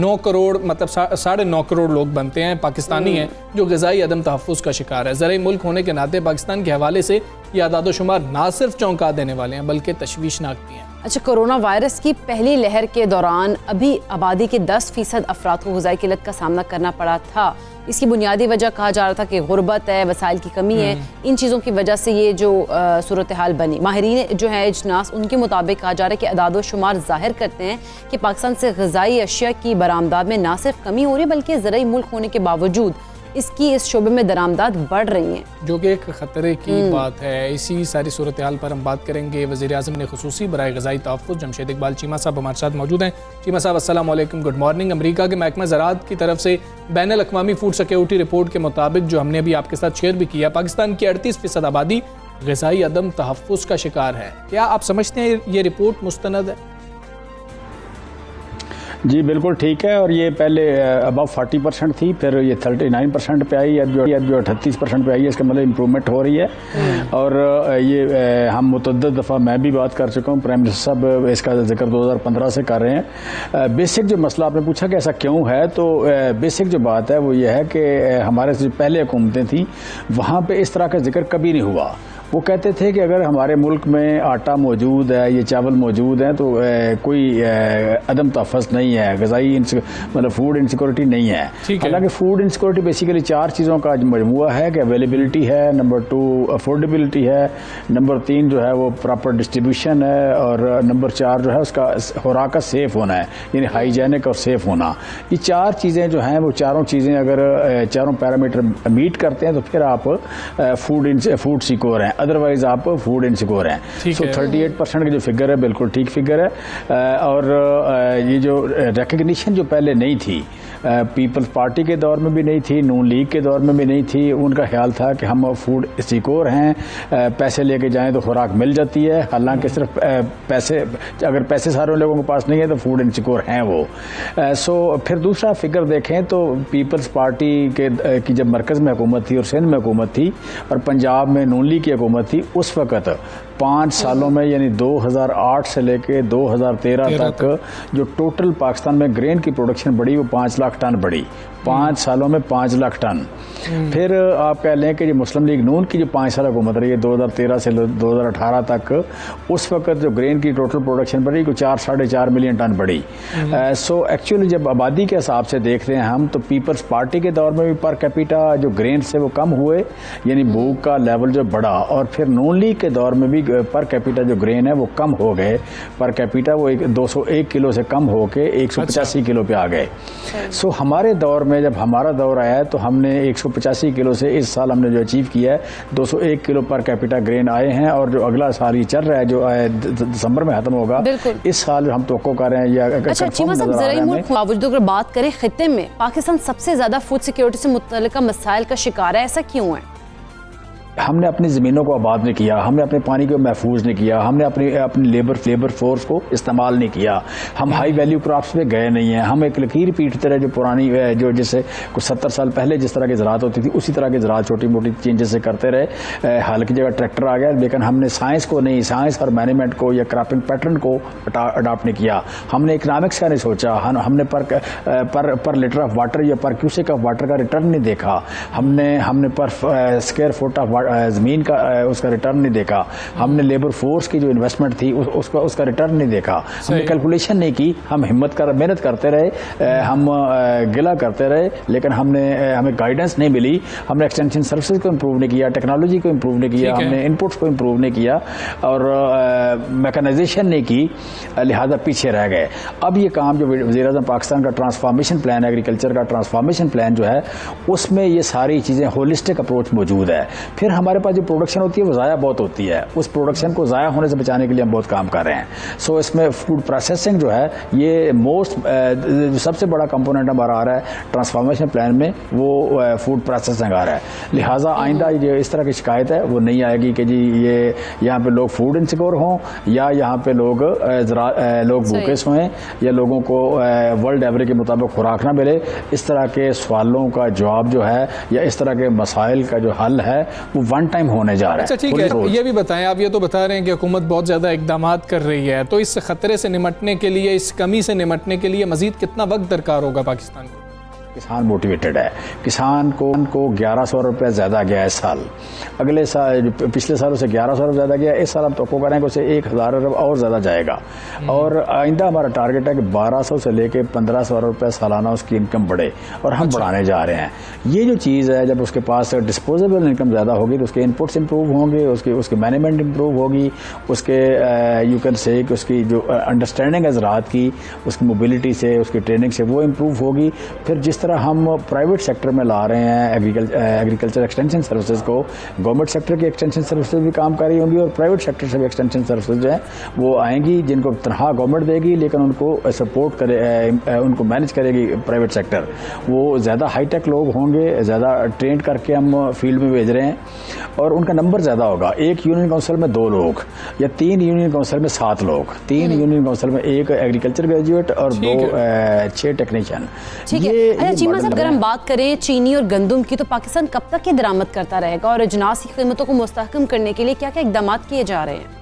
9 کروڑ مطلب 9.5 کروڑ لوگ بنتے ہیں پاکستانی ہیں جو غذائی عدم تحفظ کا شکار ہے. زرعی ملک ہونے کے ناطے پاکستان کے حوالے سے یہ اعداد و شمار نہ صرف چونکا دینے والے ہیں بلکہ تشویشناک بھی ہیں. اچھا, کرونا وائرس کی پہلی لہر کے دوران ابھی آبادی کے 10% افراد کو غذائی قلت کا سامنا کرنا پڑا تھا. اس کی بنیادی وجہ کہا جا رہا تھا کہ غربت ہے, وسائل کی کمی ہے, ان چیزوں کی وجہ سے یہ جو صورتحال بنی. ماہرین جو ہے اجناس ان کے مطابق کہا جا رہا ہے کہ اعداد و شمار ظاہر کرتے ہیں کہ پاکستان سے غذائی اشیاء کی برآمدات میں نہ صرف کمی ہو رہی ہے بلکہ زرعی ملک ہونے کے باوجود اس شعبے میں درآمدات بڑھ رہی ہیں, جو کہ ایک خطرے کی بات ہے. اسی ساری صورتحال پر ہم بات کریں گے. وزیر اعظم نے خصوصی برائے غذائی تحفظ جمشید اقبال چیمہ صاحب ہمارے ساتھ موجود ہیں. چیمہ صاحب السلام علیکم, گڈ مارننگ. امریکہ کے محکمہ زراعت کی طرف سے بین الاقوامی فوڈ سیکیورٹی رپورٹ کے مطابق جو ہم نے ابھی آپ کے ساتھ شیئر بھی کیا, پاکستان کی 38% آبادی غذائی عدم تحفظ کا شکار ہے. کیا آپ سمجھتے ہیں یہ رپورٹ مستند ہے؟ جی بالکل ٹھیک ہے, اور یہ پہلے ابو 40% تھی, پھر یہ 39% پہ آئی, اب جو 38% پہ آئی ہے. اس کا مطلب امپرومنٹ ہو رہی ہے. اور یہ ہم متعدد دفعہ میں بھی بات کر چکا ہوں, پرائم منسٹر صاحب اس کا ذکر 2015 سے کر رہے ہیں. بیسک جو مسئلہ آپ نے پوچھا کہ ایسا کیوں ہے, تو بیسک جو بات ہے وہ یہ ہے کہ ہمارے جو پہلے حکومتیں تھیں وہاں پہ اس طرح کا ذکر کبھی نہیں ہوا. وہ کہتے تھے کہ اگر ہمارے ملک میں آٹا موجود ہے, یہ چاول موجود ہیں, تو کوئی عدم تحفظ نہیں ہے, غذائی مطلب فوڈ انسیکورٹی نہیں ہے. حالانکہ فوڈ انسیکورٹی بیسیکلی 4 چیزوں کا مجموعہ ہے کہ اویلیبلٹی ہے, نمبر 2 افورڈیبلٹی ہے, نمبر 3 جو ہے وہ پراپر ڈسٹریبیوشن ہے, اور نمبر 4 جو ہے اس کا خوراک کا سیف ہونا ہے, یعنی ہائیجینک اور سیف ہونا. یہ 4 چیزیں جو ہیں وہ چاروں چیزیں اگر چاروں پیرامیٹر میٹ کرتے ہیں تو پھر آپ فوڈ سیکور ہیں, ادروائز آپ فوڈ انسیکور ہیں. سو 38% کی جو فگر ہے بالکل ٹھیک فگر ہے. اور یہ جو ریکگنیشن جو پہلے نہیں تھی, پیپلز پارٹی کے دور میں بھی نہیں تھی, نون لیگ کے دور میں بھی نہیں تھی, ان کا خیال تھا کہ ہم فوڈ سیکور ہیں, پیسے لے کے جائیں تو خوراک مل جاتی ہے. حالانکہ صرف پیسے, اگر پیسے سارے لوگوں کے پاس نہیں ہے تو فوڈ انسیکور ہیں وہ. سو پھر دوسرا فگر دیکھیں تو پیپلز پارٹی کی جب مرکز میں حکومت تھی اور سندھ میں حکومت تھی اور پنجاب میں نون لیگ کی حکومت تھی, اس وقت 5 سالوں میں یعنی 2008 سے لے کے 2013 تک جو ٹوٹل پاکستان میں گرین کی پروڈکشن بڑھی وہ 5 لاکھ ٹن بڑھی. 5 سالوں میں 5 لاکھ ٹن. پھر آپ کہہ لیں کہ جو مسلم لیگ نون کی جو 5 سال حکومت رہی ہے 2013 سے 2018 تک, اس وقت جو گرین کی ٹوٹل پروڈکشن بڑھی کو 4.5 ملین ٹن بڑھی. سو ایکچولی جب آبادی کے حساب سے دیکھ رہے ہیں ہم, تو پیپلز پارٹی کے دور میں بھی پر کیپیٹا جو گرین سے وہ کم ہوئے, یعنی بھوک کا لیول جو بڑھا, اور پھر نون لیگ کے دور میں بھی پر کیپیٹا جو گرین ہے وہ کم ہو گئے. پر کیپیٹا وہ 201 کلو سے کم ہو کے 185 کلو پہ آ گئے. سو ہمارے دور میں میں جب ہمارا دور آیا ہے تو ہم نے 185 کلو سے اس سال ہم نے جو اچیو کیا ہے 201 کلو پر کیپیٹا گرین آئے ہیں، اور جو اگلا سال یہ چل رہا ہے جو دسمبر میں ختم ہوگا، اس سال ہم توقع کر رہے ہیں یا اچھا چیمہ صاحب زرعی ملک باوجود اگر بات کریں خطے میں پاکستان سب سے زیادہ فوڈ سیکیورٹی سے متعلقہ مسائل کا شکار ہے، ایسا کیوں ہے؟ ہم نے اپنی زمینوں کو آباد نہیں کیا، ہم نے اپنے پانی کو محفوظ نہیں کیا، ہم نے اپنی لیبر فورس کو استعمال نہیں کیا، ہم ہائی ویلیو کراپس پہ گئے نہیں ہیں، ہم ایک لکیر پیٹتے رہے جو پرانی جو جیسے کچھ 70 سال پہلے جس طرح کی زراعت ہوتی تھی اسی طرح کی زراعت چھوٹی موٹی چینجز سے کرتے رہے، حال کی جگہ ٹریکٹر آ گیا، لیکن ہم نے سائنس کو نہیں، سائنس اور مینجمنٹ کو یا کراپنگ پیٹرن کو اڈاپٹ نہیں کیا، ہم نے اکنامکس کا نہیں سوچا، ہم نے پر لیٹر آف واٹر یا پر کیوسک آف واٹر کا ریٹرن نہیں دیکھا، ہم نے پر اسکوائر فٹ آف زمین کا اس کا ریٹرن نہیں دیکھا، ہم نے لیبر فورس کی جو انویسٹمنٹ تھی اس کا ریٹرن نہیں دیکھا، ہم نے کیلکولیشن نہیں کی، ہم محنت کرتے رہے، ہم گلا کرتے رہے، لیکن ہمیں گائیڈنس نہیں ملی، ہم نے ایکسٹینشن سروسز کو امپروو نہیں کیا، ٹیکنالوجی کو امپروو نہیں کیا، ہم نے انپٹس کو امپروو نہیں کیا اور میکنائزیشن نہیں کی، لہذا پیچھے رہ گئے۔ اب یہ کام جو وزیر اعظم پاکستان کا ٹرانسفارمیشن پلان ہے، ایگریکلچر کا ٹرانسفارمیشن پلان جو ہے، اس میں یہ ساری چیزیں ہولسٹک اپروچ موجود ہے۔ پھر ہمارے پاس جو پروڈکشن ہوتی ہے وہ ضائع بہت ہوتی ہے، اس پروڈکشن کو ضائع ہونے سے بچانے کے لیے ہم بہت کام کر رہے ہیں۔ سو اس میں فوڈ پروسیسنگ جو ہے یہ سب سے بڑا کمپوننٹ ہمارا آ رہا ہے ٹرانسفارمیشن پلان میں، وہ فوڈ پروسیسنگ آ رہا ہے، لہٰذا آئندہ جو اس طرح کی شکایت ہے وہ نہیں آئے گی کہ جی یہ یہاں پہ لوگ فوڈ انسیکور ہوں یا یہاں پہ لوگ بھوکے سوئیں یا لوگوں کو ورلڈ ایوریج کے مطابق خوراک نہ ملے۔ اس طرح کے سوالوں کا جواب جو ہے یا اس طرح کے مسائل کا جو حل ہے وہ ون ٹائم ہونے جا رہا ہے۔ اچھا ٹھیک ہے، یہ بھی بتائیں، آپ یہ تو بتا رہے ہیں کہ حکومت بہت زیادہ اقدامات کر رہی ہے، تو اس خطرے سے نمٹنے کے لیے، اس کمی سے نمٹنے کے لیے مزید کتنا وقت درکار ہوگا پاکستان کو؟ کسان موٹیویٹڈ ہے، کسان کو 1100 روپے زیادہ گیا اس سال، اگلے سال پچھلے سالوں سے 1100 روپے زیادہ گیا، اس سال ہم توقع کریں کہ اسے 1000 روپے اور زیادہ جائے گا، اور آئندہ ہمارا ٹارگٹ ہے کہ 1200 سے لے کے 1500 روپے سالانہ اس کی انکم بڑھے، اور ہم بڑھانے جا رہے ہیں۔ یہ جو چیز ہے جب اس کے پاس ڈسپوزیبل انکم زیادہ ہوگی تو اس کے انپٹس امپروو ہوں گے، اس کی مینجمنٹ امپروو ہوگی، اس کے یو کین سے کہ اس کی جو انڈرسٹینڈنگ ہے زراعت کی، اس کی موبلٹی سے، اس کی ٹریننگ سے وہ امپروو ہوگی۔ پھر جس طرح ہم پرائیویٹ سیکٹر میں لا رہے ہیں ایگریکلچر ایکسٹینشن سروسز کو، گورنمنٹ سیکٹر کی ایکسٹینشن سروسز بھی کام کر رہی ہوں گی، اور پرائیویٹ سیکٹر سے بھی ایکسٹینشن سروسز جو ہیں وہ آئیں گی، جن کو تنخواہ گورنمنٹ دے گی لیکن ان کو سپورٹ کرے، ان کو مینج کرے گی پرائیویٹ سیکٹر۔ وہ زیادہ ہائی ٹیک لوگ ہوں گے، زیادہ ٹرینڈ کر کے ہم فیلڈ میں بھیج رہے ہیں، اور ان کا نمبر زیادہ ہوگا۔ ایک یونین کونسل میں 2 لوگ یا 3 یونین کونسل میں 7 لوگ، 3 یونین کونسل میں 1 ایگریکلچر گریجویٹ اور 6 ٹیکنیشین۔ اگر ہم بات کریں چینی اور گندم کی تو پاکستان کب تک یہ درآمد کرتا رہے گا، اور اجناس کی قیمتوں کو مستحکم کرنے کے لیے کیا کیا اقدامات کیے جا رہے ہیں؟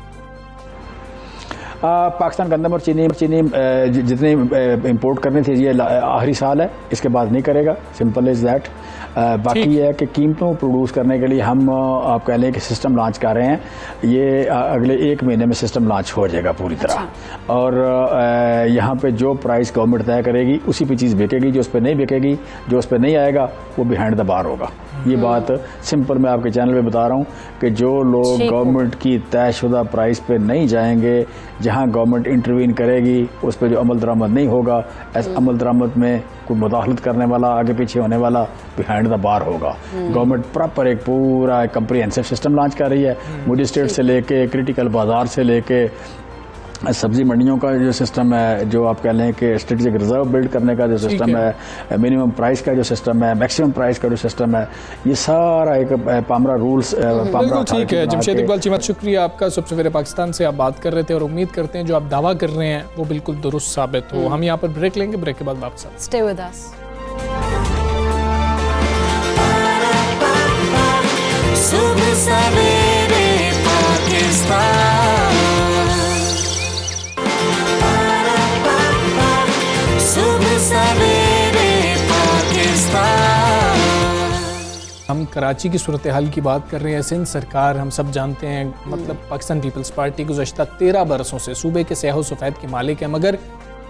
پاکستان گندم اور چینی جتنی امپورٹ کرنی تھی یہ آخری سال ہے، اس کے بعد نہیں کرے گا، سمپل از دیٹ۔ باقی یہ ہے کہ قیمتوں پروڈیوس کرنے کے لیے ہم آپ کہہ لیں کہ سسٹم لانچ کر رہے ہیں، یہ اگلے 1 مہینے میں سسٹم لانچ ہو جائے گا پوری طرح، اور یہاں پہ جو پرائس گورنمنٹ طے کرے گی اسی پہ چیز بکے گی، جو اس پہ نہیں بکے گی، جو اس پہ نہیں آئے گا وہ بیہائنڈ دا بار ہوگا۔ یہ بات سمپل میں آپ کے چینل پہ بتا رہا ہوں کہ جو لوگ گورنمنٹ کی طے شدہ پرائس پہ نہیں جائیں گے، جہاں گورنمنٹ انٹروین کرے گی اس پہ جو عمل درآمد نہیں ہوگا، اس عمل درآمد میں کوئی مداخلت کرنے والا، آگے پیچھے ہونے والا بیہائنڈ دا بار ہوگا۔ گورنمنٹ پراپر ایک پورا کمپریہنسو سسٹم لانچ کر رہی ہے، مجھے اسٹیٹ سے لے کے کریٹیکل بازار سے لے کے سبزی منڈیوں کا جو سسٹم ہے، جو آپ کہہ لیں کہ اسٹریٹجک ریزرو بلڈ کرنے کا جو سسٹم ہے، منیمم پرائس کا جو سسٹم ہے، میکسیمم پرائس کا جو سسٹم ہے، یہ سارا ایک پامرا رولز بالکل ٹھیک ہے۔ جمشید اقبال چیمہ شکریہ آپ کا، سب سویرے پاکستان سے آپ بات کر رہے تھے، اور امید کرتے ہیں جو آپ دعویٰ کر رہے ہیں وہ بالکل درست ثابت ہو۔ ہم یہاں پر بریک لیں گے، بریک کے بعد واپس آتے ہیں۔ Stay with us. صبح سویرے پاکستان، صبح سویرے پاکستان۔ ہم کراچی کی صورتحال کی بات کر رہے ہیں۔ سندھ سرکار ہم سب جانتے ہیں، مطلب پاکستان پیپلز پارٹی گزشتہ 13 برسوں سے صوبے کے سیاہ و سفید کی مالک ہے، مگر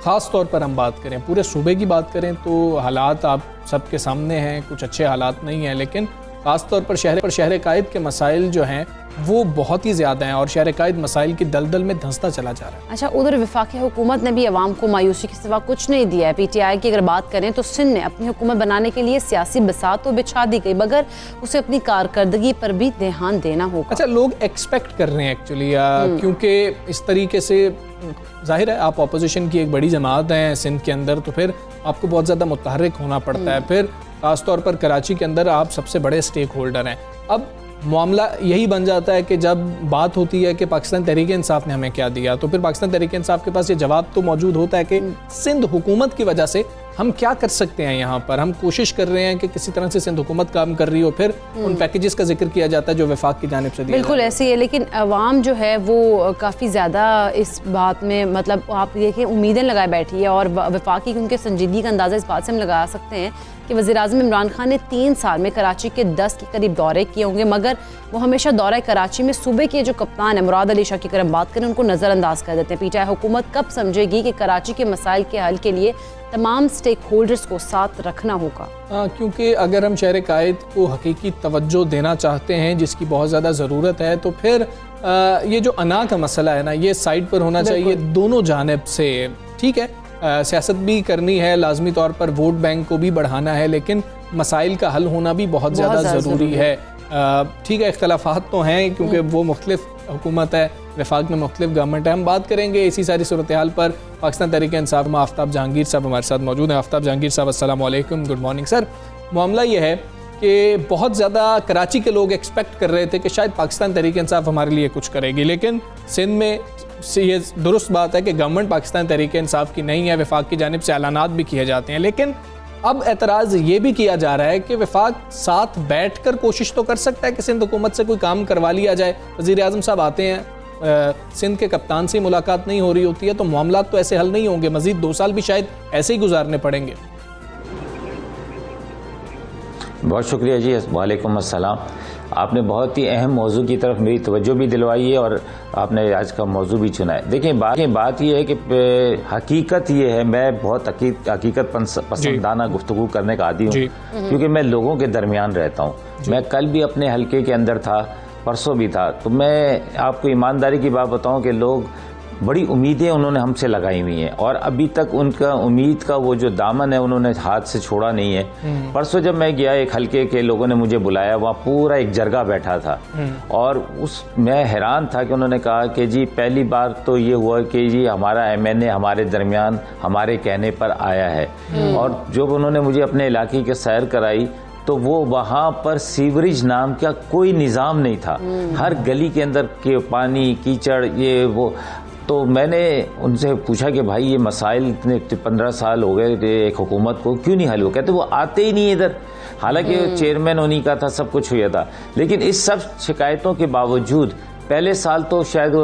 خاص طور پر ہم بات کریں، پورے صوبے کی بات کریں تو حالات آپ سب کے سامنے ہیں، کچھ اچھے حالات نہیں ہیں، لیکن خاص طور پر شہر قائد کے مسائل جو ہیں وہ بہت ہی زیادہ ہیں اور شہر قائد مسائل کی دلدل میں دھنستا چلا جا رہا ہے. اچھا, ادھر وفاقی حکومت نے بھی عوام کو مایوسی کے سوا کچھ نہیں دیا ہے. پی ٹی آئی کی اگر بات کریں تو سندھ نے اپنی حکومت بنانے کے لیے سیاسی بساط تو بچھا دی گئی مگر اسے اپنی کارکردگی پر بھی دھیان دینا ہوگا. اچھا, لوگ ایکسپیکٹ کر رہے ہیں ایکچولی کیونکہ اس طریقے سے ظاہر ہے آپ اپوزیشن کی ایک بڑی جماعت ہیں سندھ کے اندر, تو پھر آپ کو بہت زیادہ متحرک ہونا پڑتا ہے. پھر خاص طور پر کراچی کے اندر آپ سب سے بڑے سٹیک ہولڈر ہیں. اب معاملہ یہی بن جاتا ہے کہ جب بات ہوتی ہے کہ پاکستان تحریک انصاف نے ہمیں کیا دیا, تو پھر پاکستان تحریک انصاف کے پاس یہ جواب تو موجود ہوتا ہے کہ سندھ حکومت کی وجہ سے ہم کیا کر سکتے ہیں. یہاں پر ہم کوشش کر رہے ہیں کہ کسی طرح سے سندھ حکومت کام کر رہی ہو, پھر ان پیکیجز کا ذکر کیا جاتا ہے جو وفاق کی جانب سے دیا. بالکل ایسے ہی ہے, لیکن عوام جو ہے وہ کافی زیادہ اس بات میں مطلب آپ دیکھیں امیدیں لگائے بیٹھی ہے, اور وفاقی کیونکہ سنجیدگی کا اندازہ اس بات سے ہم لگا سکتے ہیں کہ وزیر اعظم عمران خان نے 3 سال میں کراچی کے 10 کے قریب دورے کیے ہوں گے, مگر وہ ہمیشہ دورہ کراچی میں صوبے کے جو کپتان ہیں مراد علی شاہ کی اگر ہم بات کریں ان کو نظر انداز کر دیتے ہیں. پی ٹی آئی حکومت کب سمجھے گی کہ کراچی کے مسائل کے حل کے لیے تمام سٹیک ہولڈرز کو ساتھ رکھنا ہوگا؟ کیونکہ اگر ہم شہر قائد کو حقیقی توجہ دینا چاہتے ہیں جس کی بہت زیادہ ضرورت ہے, تو پھر یہ جو انا کا مسئلہ ہے نا, یہ سائڈ پر ہونا چاہیے دونوں جانب سے. ٹھیک ہے, سیاست بھی کرنی ہے, لازمی طور پر ووٹ بینک کو بھی بڑھانا ہے, لیکن مسائل کا حل ہونا بھی بہت زیادہ ضروری ہے. ٹھیک ہے, اختلافات تو ہیں کیونکہ وہ مختلف حکومت ہے, وفاق میں مختلف گورنمنٹ ہے. ہم بات کریں گے اسی ساری صورتحال پر. پاکستان تحریک انصاف میں آفتاب جہانگیر صاحب ہمارے ساتھ موجود ہیں. آفتاب جہانگیر صاحب السلام علیکم, گڈ مارننگ سر. معاملہ یہ ہے کہ بہت زیادہ کراچی کے لوگ ایکسپیکٹ کر رہے تھے کہ شاید پاکستان تحریک انصاف ہمارے لیے کچھ کرے گی, لیکن سندھ میں یہ درست بات ہے کہ گورنمنٹ پاکستان تحریک انصاف کی نہیں ہے, وفاق کی جانب سے اعلانات بھی کیے جاتے ہیں, لیکن اب اعتراض یہ بھی کیا جا رہا ہے کہ وفاق ساتھ بیٹھ کر کوشش تو کر سکتا ہے کہ سندھ حکومت سے کوئی کام کروا لیا جائے. وزیر اعظم صاحب آتے ہیں, سندھ کے کپتان سے ملاقات نہیں ہو رہی ہوتی ہے, تو معاملات تو ایسے حل نہیں ہوں گے, مزید 2 سال بھی شاید ایسے ہی گزارنے پڑیں گے. بہت شکریہ جی, وعلیکم السلام. آپ نے بہت ہی اہم موضوع کی طرف میری توجہ بھی دلوائی ہے اور آپ نے آج کا موضوع بھی چنا ہے. دیکھیں بات یہ ہے کہ حقیقت یہ ہے, میں بہت حقیقت پسندانہ گفتگو کرنے کا عادی ہوں کیونکہ میں لوگوں کے درمیان رہتا ہوں. میں کل بھی اپنے حلقے کے اندر تھا, پرسوں بھی تھا, تو میں آپ کو ایمانداری کی بات بتاؤں کہ لوگ بڑی امیدیں انہوں نے ہم سے لگائی ہوئی ہیں اور ابھی تک ان کا امید کا وہ جو دامن ہے انہوں نے ہاتھ سے چھوڑا نہیں ہے. پرسوں جب میں گیا ایک حلقے کے لوگوں نے مجھے بلایا, وہاں پورا ایک جرگہ بیٹھا تھا اور میں حیران تھا کہ انہوں نے کہا کہ جی پہلی بار تو یہ ہوا کہ جی ہمارا ایم این اے ہمارے درمیان ہمارے کہنے پر آیا ہے. اور جب انہوں نے مجھے اپنے علاقے کی سیر کرائی تو وہ وہاں پر سیوریج نام کا کوئی نظام نہیں تھا, ہر گلی کے اندر کے پانی کیچڑ یہ وہ. تو میں نے ان سے پوچھا کہ بھائی یہ مسائل اتنے 15 سال ہو گئے ایک حکومت کو کیوں نہیں حل ہو؟ کہتے وہ آتے ہی نہیں ادھر, حالانکہ چیئرمین انہی کا تھا, سب کچھ ہوا تھا, لیکن اس سب شکایتوں کے باوجود پہلے سال تو شاید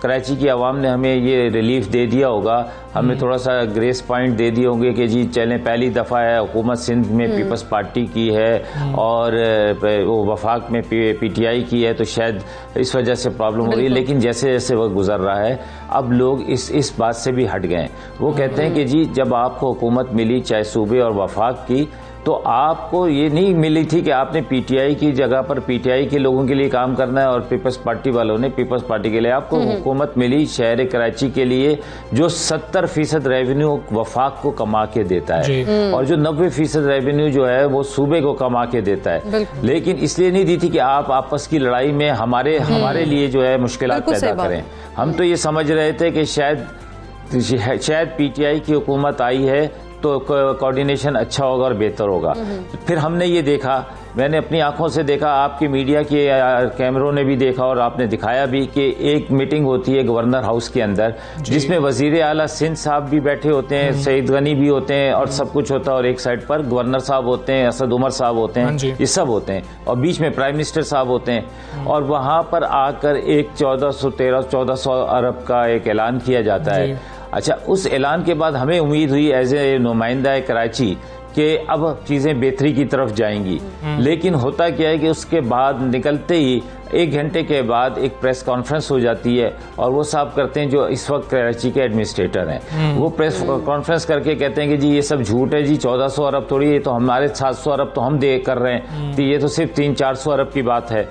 کراچی کی عوام نے ہمیں یہ ریلیف دے دیا ہوگا, ہمیں تھوڑا سا گریس پوائنٹ دے دیے ہوں گے کہ جی چلیں پہلی دفعہ ہے حکومت سندھ میں پیپلز پارٹی کی ہے اور وہ وفاق میں پی ٹی آئی کی ہے, تو شاید اس وجہ سے پرابلم ہو رہی ہے. لیکن جیسے جیسے وقت گزر رہا ہے اب لوگ اس بات سے بھی ہٹ گئے ہیں. وہ کہتے ہیں کہ جی جب آپ کو حکومت ملی چاہے صوبے اور وفاق کی, تو آپ کو یہ نہیں ملی تھی کہ آپ نے پی ٹی آئی کی جگہ پر پی ٹی آئی کے لوگوں کے لیے کام کرنا ہے اور پیپلز پارٹی والوں نے پیپلز پارٹی کے لیے. آپ کو حکومت ملی شہر کراچی کے لیے جو 70% ریونیو وفاق کو کما کے دیتا ہے اور جو 90% ریونیو جو ہے وہ صوبے کو کما کے دیتا ہے, لیکن اس لیے نہیں دی تھی کہ آپ آپس کی لڑائی میں ہمارے لیے جو ہے مشکلات پیدا کریں. ہم تو یہ سمجھ رہے تھے کہ شاید پی ٹی آئی کی حکومت آئی ہے تو کوارڈینیشن اچھا ہوگا اور بہتر ہوگا. پھر ہم نے یہ دیکھا, میں نے اپنی آنکھوں سے دیکھا, آپ کی میڈیا کے کیمروں نے بھی دیکھا اور آپ نے دکھایا بھی کہ ایک میٹنگ ہوتی ہے گورنر ہاؤس کے اندر جس میں وزیر اعلیٰ سندھ صاحب بھی بیٹھے ہوتے ہیں, سعید غنی بھی ہوتے ہیں اور سب کچھ ہوتا ہے, اور ایک سائڈ پر گورنر صاحب ہوتے ہیں, اسد عمر صاحب ہوتے ہیں, یہ سب ہوتے ہیں, اور بیچ میں پرائم منسٹر صاحب ہوتے ہیں. اور وہاں پر آ کر ایک 1400 ارب کا ایک اعلان کیا جاتا ہے. اچھا, اس اعلان کے بعد ہمیں امید ہوئی ایز اے نمائندہ کراچی کہ اب چیزیں بہتری کی طرف جائیں گی, لیکن ہوتا کیا ہے کہ اس کے بعد نکلتے ہی 1 گھنٹے کے بعد ایک پریس کانفرنس ہو جاتی ہے اور وہ صاحب کرتے ہیں جو اس وقت کراچی کے ایڈمنسٹریٹر ہیں، وہ پریس کانفرنس کر کے کہتے ہیں کہ جی یہ سب جھوٹ ہے جی، 1400 ارب تھوڑی، یہ تو ہمارے 700 ارب تو ہم دے کر رہے ہیں، تو یہ تو صرف 300-400 ارب کی بات ہے۔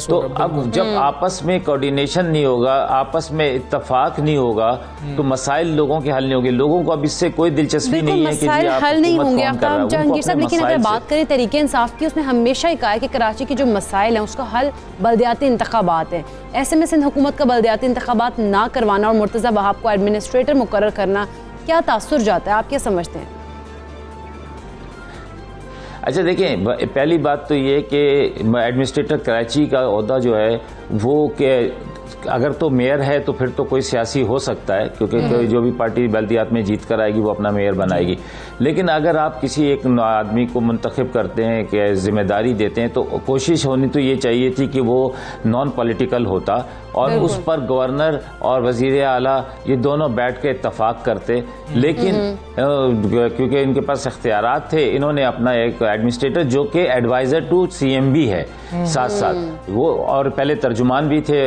تو اب جب آپس میں کوارڈینیشن نہیں ہوگا، آپس میں اتفاق نہیں ہوگا تو مسائل لوگوں کے حل نہیں ہوگے۔ لوگوں کو اب اس سے کوئی دلچسپی نہیں ہے کہ مسائل حل نہیں ہوں گے آفتاب جہانگیر صاحب، لیکن اگر بات کریں تحریک انصاف کی، اس نے ہمیشہ ہی کہا ہے کہ کراچی کے جو مسائل ہیں اس کا حل بلدیاتی انتخابات ہیں۔ ایسے میں سندھ حکومت کا بلدیاتی انتخابات نہ کروانا اور مرتضیٰ وہاب کو ایڈمنسٹریٹر مقرر کرنا کیا تاثر جاتا ہے، آپ کیا سمجھتے ہیں؟ اچھا دیکھیں، پہلی بات تو یہ کہ ایڈمنسٹریٹر کراچی کا عہدہ جو ہے وہ کہ اگر تو میئر ہے تو پھر تو کوئی سیاسی ہو سکتا ہے، کیونکہ جو بھی پارٹی بلدیات میں جیت کر آئے گی وہ اپنا میئر بنائے گی، لیکن اگر آپ کسی ایک آدمی کو منتخب کرتے ہیں کہ ذمہ داری دیتے ہیں تو کوشش ہونی تو یہ چاہیے تھی کہ وہ نان پولیٹیکل ہوتا اور اس پر گورنر اور وزیر اعلیٰ یہ دونوں بیٹھ کے اتفاق کرتے، لیکن کیونکہ ان کے پاس اختیارات تھے، انہوں نے اپنا ایک ایڈمنسٹریٹر جو کہ ایڈوائزر ٹو سی ایم بھی ہے ساتھ ساتھ وہ، اور پہلے ترجمان بھی تھے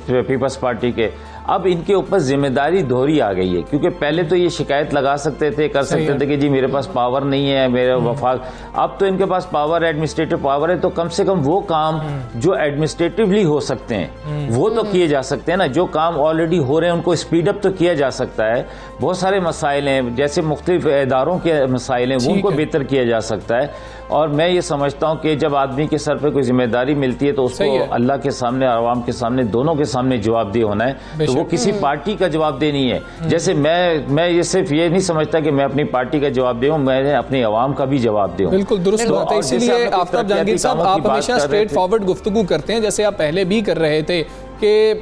پیپلز پارٹی کے، اب ان کے اوپر ذمہ داری دوہری آ گئی ہے، کیونکہ پہلے تو یہ شکایت لگا سکتے تھے، کر سکتے تھے کہ جی میرے پاس پاور نہیں ہے، میرے وفاق، اب تو ان کے پاس پاور، ایڈمنسٹریٹو پاور ہے، تو کم سے کم وہ کام جو ایڈمنسٹریٹولی ہو سکتے ہیں وہ تو کیے جا سکتے ہیں نا، جو کام آلریڈی ہو رہے ہیں ان کو اسپیڈ اپ تو کیا جا سکتا ہے۔ بہت سارے مسائل ہیں، جیسے مختلف اداروں کے مسائل ہیں، وہ ان کو بہتر کیا جا سکتا ہے، اور میں یہ سمجھتا ہوں کہ جب آدمی کے سر پہ کوئی ذمہ داری ملتی ہے تو اس کو اللہ کے سامنے، عوام کے سامنے، دونوں کے سامنے جواب دہ ہونا ہے، تو وہ کسی پارٹی کا جواب دہ نہیں ہے۔ جیسے میں یہ صرف یہ نہیں سمجھتا کہ میں اپنی پارٹی کا جواب دوں، میں اپنے عوام کا بھی جواب دوں۔ بالکل درست بات ہے، اسی لیے آفتاب جہانگیر صاحب آپ ہمیشہ اسٹریٹ فارورڈ گفتگو کرتے ہیں، جیسے آپ پہلے بھی کر رہے تھے کہ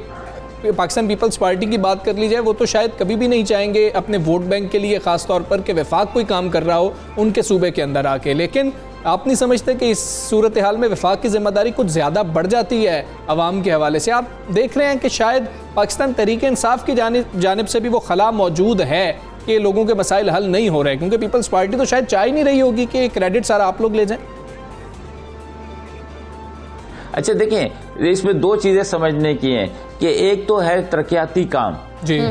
پاکستان پیپلز پارٹی کی بات کر لی جائے، وہ تو شاید کبھی بھی نہیں چاہیں گے اپنے ووٹ بینک کے لیے خاص طور پر کہ وفاق کوئی کام کر رہا ہو ان کے صوبے کے اندر آ کے، لیکن آپ نہیں سمجھتے کہ اس صورتحال میں وفاق کی ذمہ داری کچھ زیادہ بڑھ جاتی ہے عوام کے حوالے سے؟ آپ دیکھ رہے ہیں کہ شاید پاکستان تحریک انصاف کی جانب سے بھی وہ خلا موجود ہے کہ لوگوں کے مسائل حل نہیں ہو رہے، کیونکہ پیپلز پارٹی تو شاید چاہ ہی نہیں رہی ہوگی کہ کریڈٹ سارا آپ لوگ لے جائیں۔ اچھا دیکھیں، اس میں 2 چیزیں سمجھنے کی ہیں کہ ایک تو ہے ترقیاتی کام،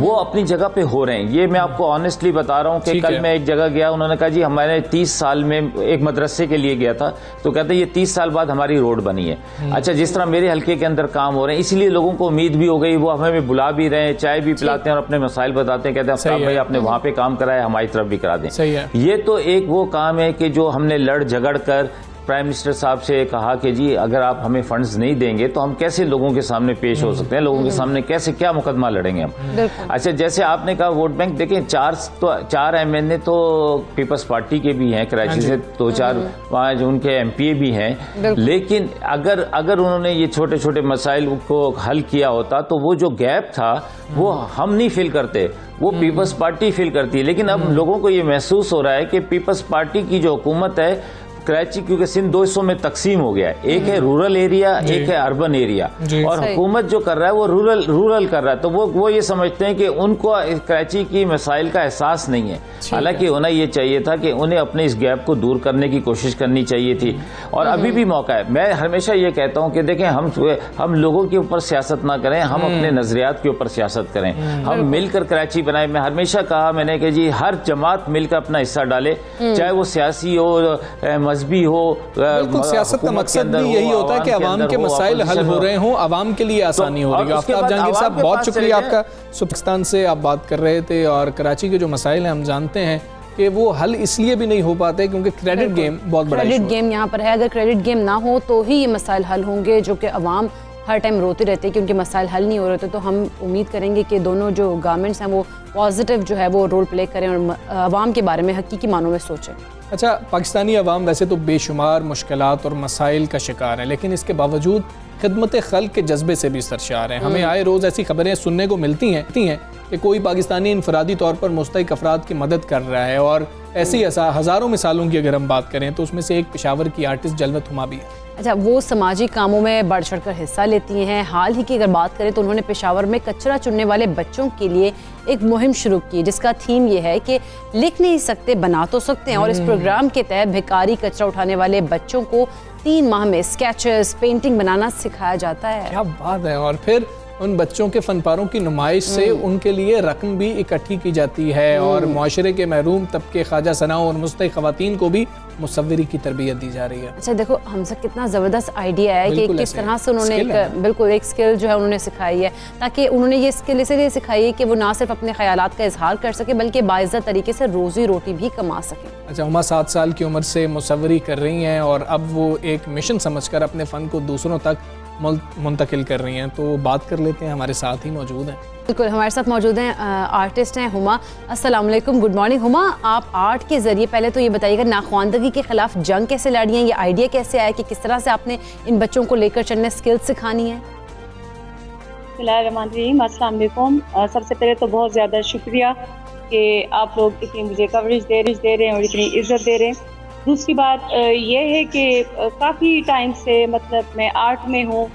وہ اپنی جگہ پہ ہو رہے ہیں، یہ میں آپ کو آنیسٹلی بتا رہا ہوں کہ کل میں ایک جگہ گیا، انہوں نے کہا جی ہمارے 30 سال میں ایک مدرسے کے لیے گیا تھا، تو کہتے ہیں یہ 30 سال بعد ہماری روڈ بنی ہے۔ اچھا جس طرح میرے حلقے کے اندر کام ہو رہے ہیں، اسی لیے لوگوں کو امید بھی ہو گئی، وہ ہمیں بھی بلا بھی رہے ہیں، چائے بھی پلاتے ہیں اور اپنے مسائل بتاتے ہیں، کہتے ہیں افطاب بھائی آپ نے وہاں پہ کام کرایا، ہماری طرف بھی کرا دیں۔ یہ تو ایک وہ کام ہے کہ جو ہم نے لڑ جھگڑ کر پرائم منسٹر صاحب سے کہا کہ جی اگر آپ ہمیں فنڈز نہیں دیں گے تو ہم کیسے لوگوں کے سامنے پیش ہو سکتے ہیں، لوگوں کے سامنے کیسے کیا مقدمہ لڑیں گے ہم۔ اچھا جیسے آپ نے کہا ووٹ بینک، دیکھیں 4 ایم این اے تو پیپلز پارٹی کے بھی ہیں کراچی سے، 2-4 ان کے ایم پی اے بھی ہیں، لیکن اگر انہوں نے یہ چھوٹے چھوٹے مسائل کو حل کیا ہوتا تو وہ جو گیپ تھا وہ ہم نہیں فل کرتے، وہ پیپلز پارٹی فل کرتی ہے۔ لیکن اب لوگوں کو یہ محسوس ہو رہا ہے کہ پیپلز پارٹی کی جو حکومت ہے کراچی، کیونکہ سندھ 2 حصوں میں تقسیم ہو گیا ہے، ایک ہے رورل ایریا، ایک ہے اربن ایریا، اور حکومت جو کر رہا ہے وہ رورل کر رہا ہے، تو وہ یہ سمجھتے ہیں کہ ان کو کراچی کی مسائل کا احساس نہیں ہے، حالانکہ ہونا یہ چاہیے تھا کہ انہیں اپنے اس گیپ کو دور کرنے کی کوشش کرنی چاہیے تھی، اور ابھی بھی موقع ہے۔ میں ہمیشہ یہ کہتا ہوں کہ دیکھیں ہم لوگوں کے اوپر سیاست نہ کریں، ہم اپنے نظریات کے اوپر سیاست کریں، ہم مل کر کراچی بنائیں۔ میں ہمیشہ کہا میں نے کہ جی ہر جماعت مل کر اپنا حصہ ڈالے، چاہے وہ سیاسی ہو، مذہبی ہو۔ بالکل سیاست کا مقصد بھی یہی ہوتا ہے کہ عوام کے مسائل حل ہو رہے ہوں، عوام کے لیے آسانی ہو رہی ہے۔ آفتاب جہانگیر صاحب بہت شکریہ آپ کا، پاکستان سے آپ بات کر رہے تھے، اور کراچی کے جو مسائل ہیں ہم جانتے ہیں کہ وہ حل اس لیے بھی نہیں ہو پاتے کیونکہ کریڈٹ گیم بہت بڑا ایشو ہے۔ کریڈٹ گیم یہاں پر ہے، اگر کریڈٹ گیم نہ ہو تو ہی یہ مسائل حل ہوں گے، جو کہ عوام ہر ٹائم روتے رہتے ہیں کہ ان کے مسائل حل نہیں ہو رہے تھے۔ تو ہم امید کریں گے کہ دونوں جو گورنمنٹس ہیں وہ پازیٹیو جو ہے وہ رول پلے کریں اور عوام کے بارے میں حقیقی معنوں میں سوچیں۔ اچھا، پاکستانی عوام ویسے تو بے شمار مشکلات اور مسائل کا شکار ہے، لیکن اس کے باوجود خدمت خلق کے جذبے سے بھی سرشار ہیں۔ ہمیں آئے روز ایسی خبریں سننے کو ملتی ہیں کہ کوئی پاکستانی انفرادی طور پر مستحق افراد کی مدد کر رہا ہے، اور ایسی ہزاروں مثالوں کی اگر ہم بات کریں تو اس میں سے ایک پشاور کی آرٹسٹ جلوت ہما بھی ہے. اچھا، وہ سماجی کاموں میں بڑھ چڑھ کر حصہ لیتی ہیں. حال ہی کی اگر بات کریں تو انہوں نے پشاور میں کچرا چننے والے بچوں کے لیے ایک مہم شروع کی جس کا تھیم یہ ہے کہ لکھ نہیں سکتے بنا تو سکتے ہیں، اور اس پروگرام کے تحت بھکاری کچرا اٹھانے والے بچوں کو 3 ماہ میں اسکیچز پینٹنگ بنانا سکھایا جاتا ہے. کیا بات ہے. اور پھر ان بچوں کے فن پاروں کی نمائش سے ان کے لیے رقم بھی اکٹھی کی جاتی ہے اور معاشرے کے محروم طبقے خواجہ سناؤں اور مستحق خواتین کو بھی مصوری کی تربیت دی جا رہی ہے. اچھا دیکھو حمزہ، کتنا زبردست آئیڈیا ہے کہ کس طرح سے انہوں نے بالکل ایک سکل جو ہے انہوں نے سکھائی ہے، تاکہ انہوں نے یہ سکل اس لیے سکھائی ہے کہ وہ نہ صرف اپنے خیالات کا اظہار کر سکے بلکہ باعزت طریقے سے روزی روٹی بھی کما سکے. اچھا، ہما 7 سال کی عمر سے مصوری کر رہی ہیں اور اب وہ ایک مشن سمجھ کر اپنے فن کو دوسروں تک منتقل کر رہی ہیں. تو بات کر لیتے ہیں، ہمارے ساتھ ہی موجود ہیں. بالکل ہمارے ساتھ موجود ہیں آرٹسٹ ہیں ہما. السلام علیکم، گڈ مارننگ. ہما، آپ آرٹ کے ذریعے پہلے تو یہ بتائیے گا ناخواندگی کے خلاف جنگ کیسے لڑی ہیں؟ یہ آئیڈیا کیسے آیا کہ کس طرح سے آپ نے ان بچوں کو لے کر چلنے سکلز سکھانی ہے؟ بسم اللہ الرحمن الرحیم. السلام علیکم. سب سے پہلے تو بہت زیادہ شکریہ کہ آپ لوگ اتنی مجھے کوریج دے رہے ہیں اور اتنی عزت دے رہے ہیں. دوسری بات یہ ہے کہ کافی ٹائم سے مطلب میں آرٹ میں ہوں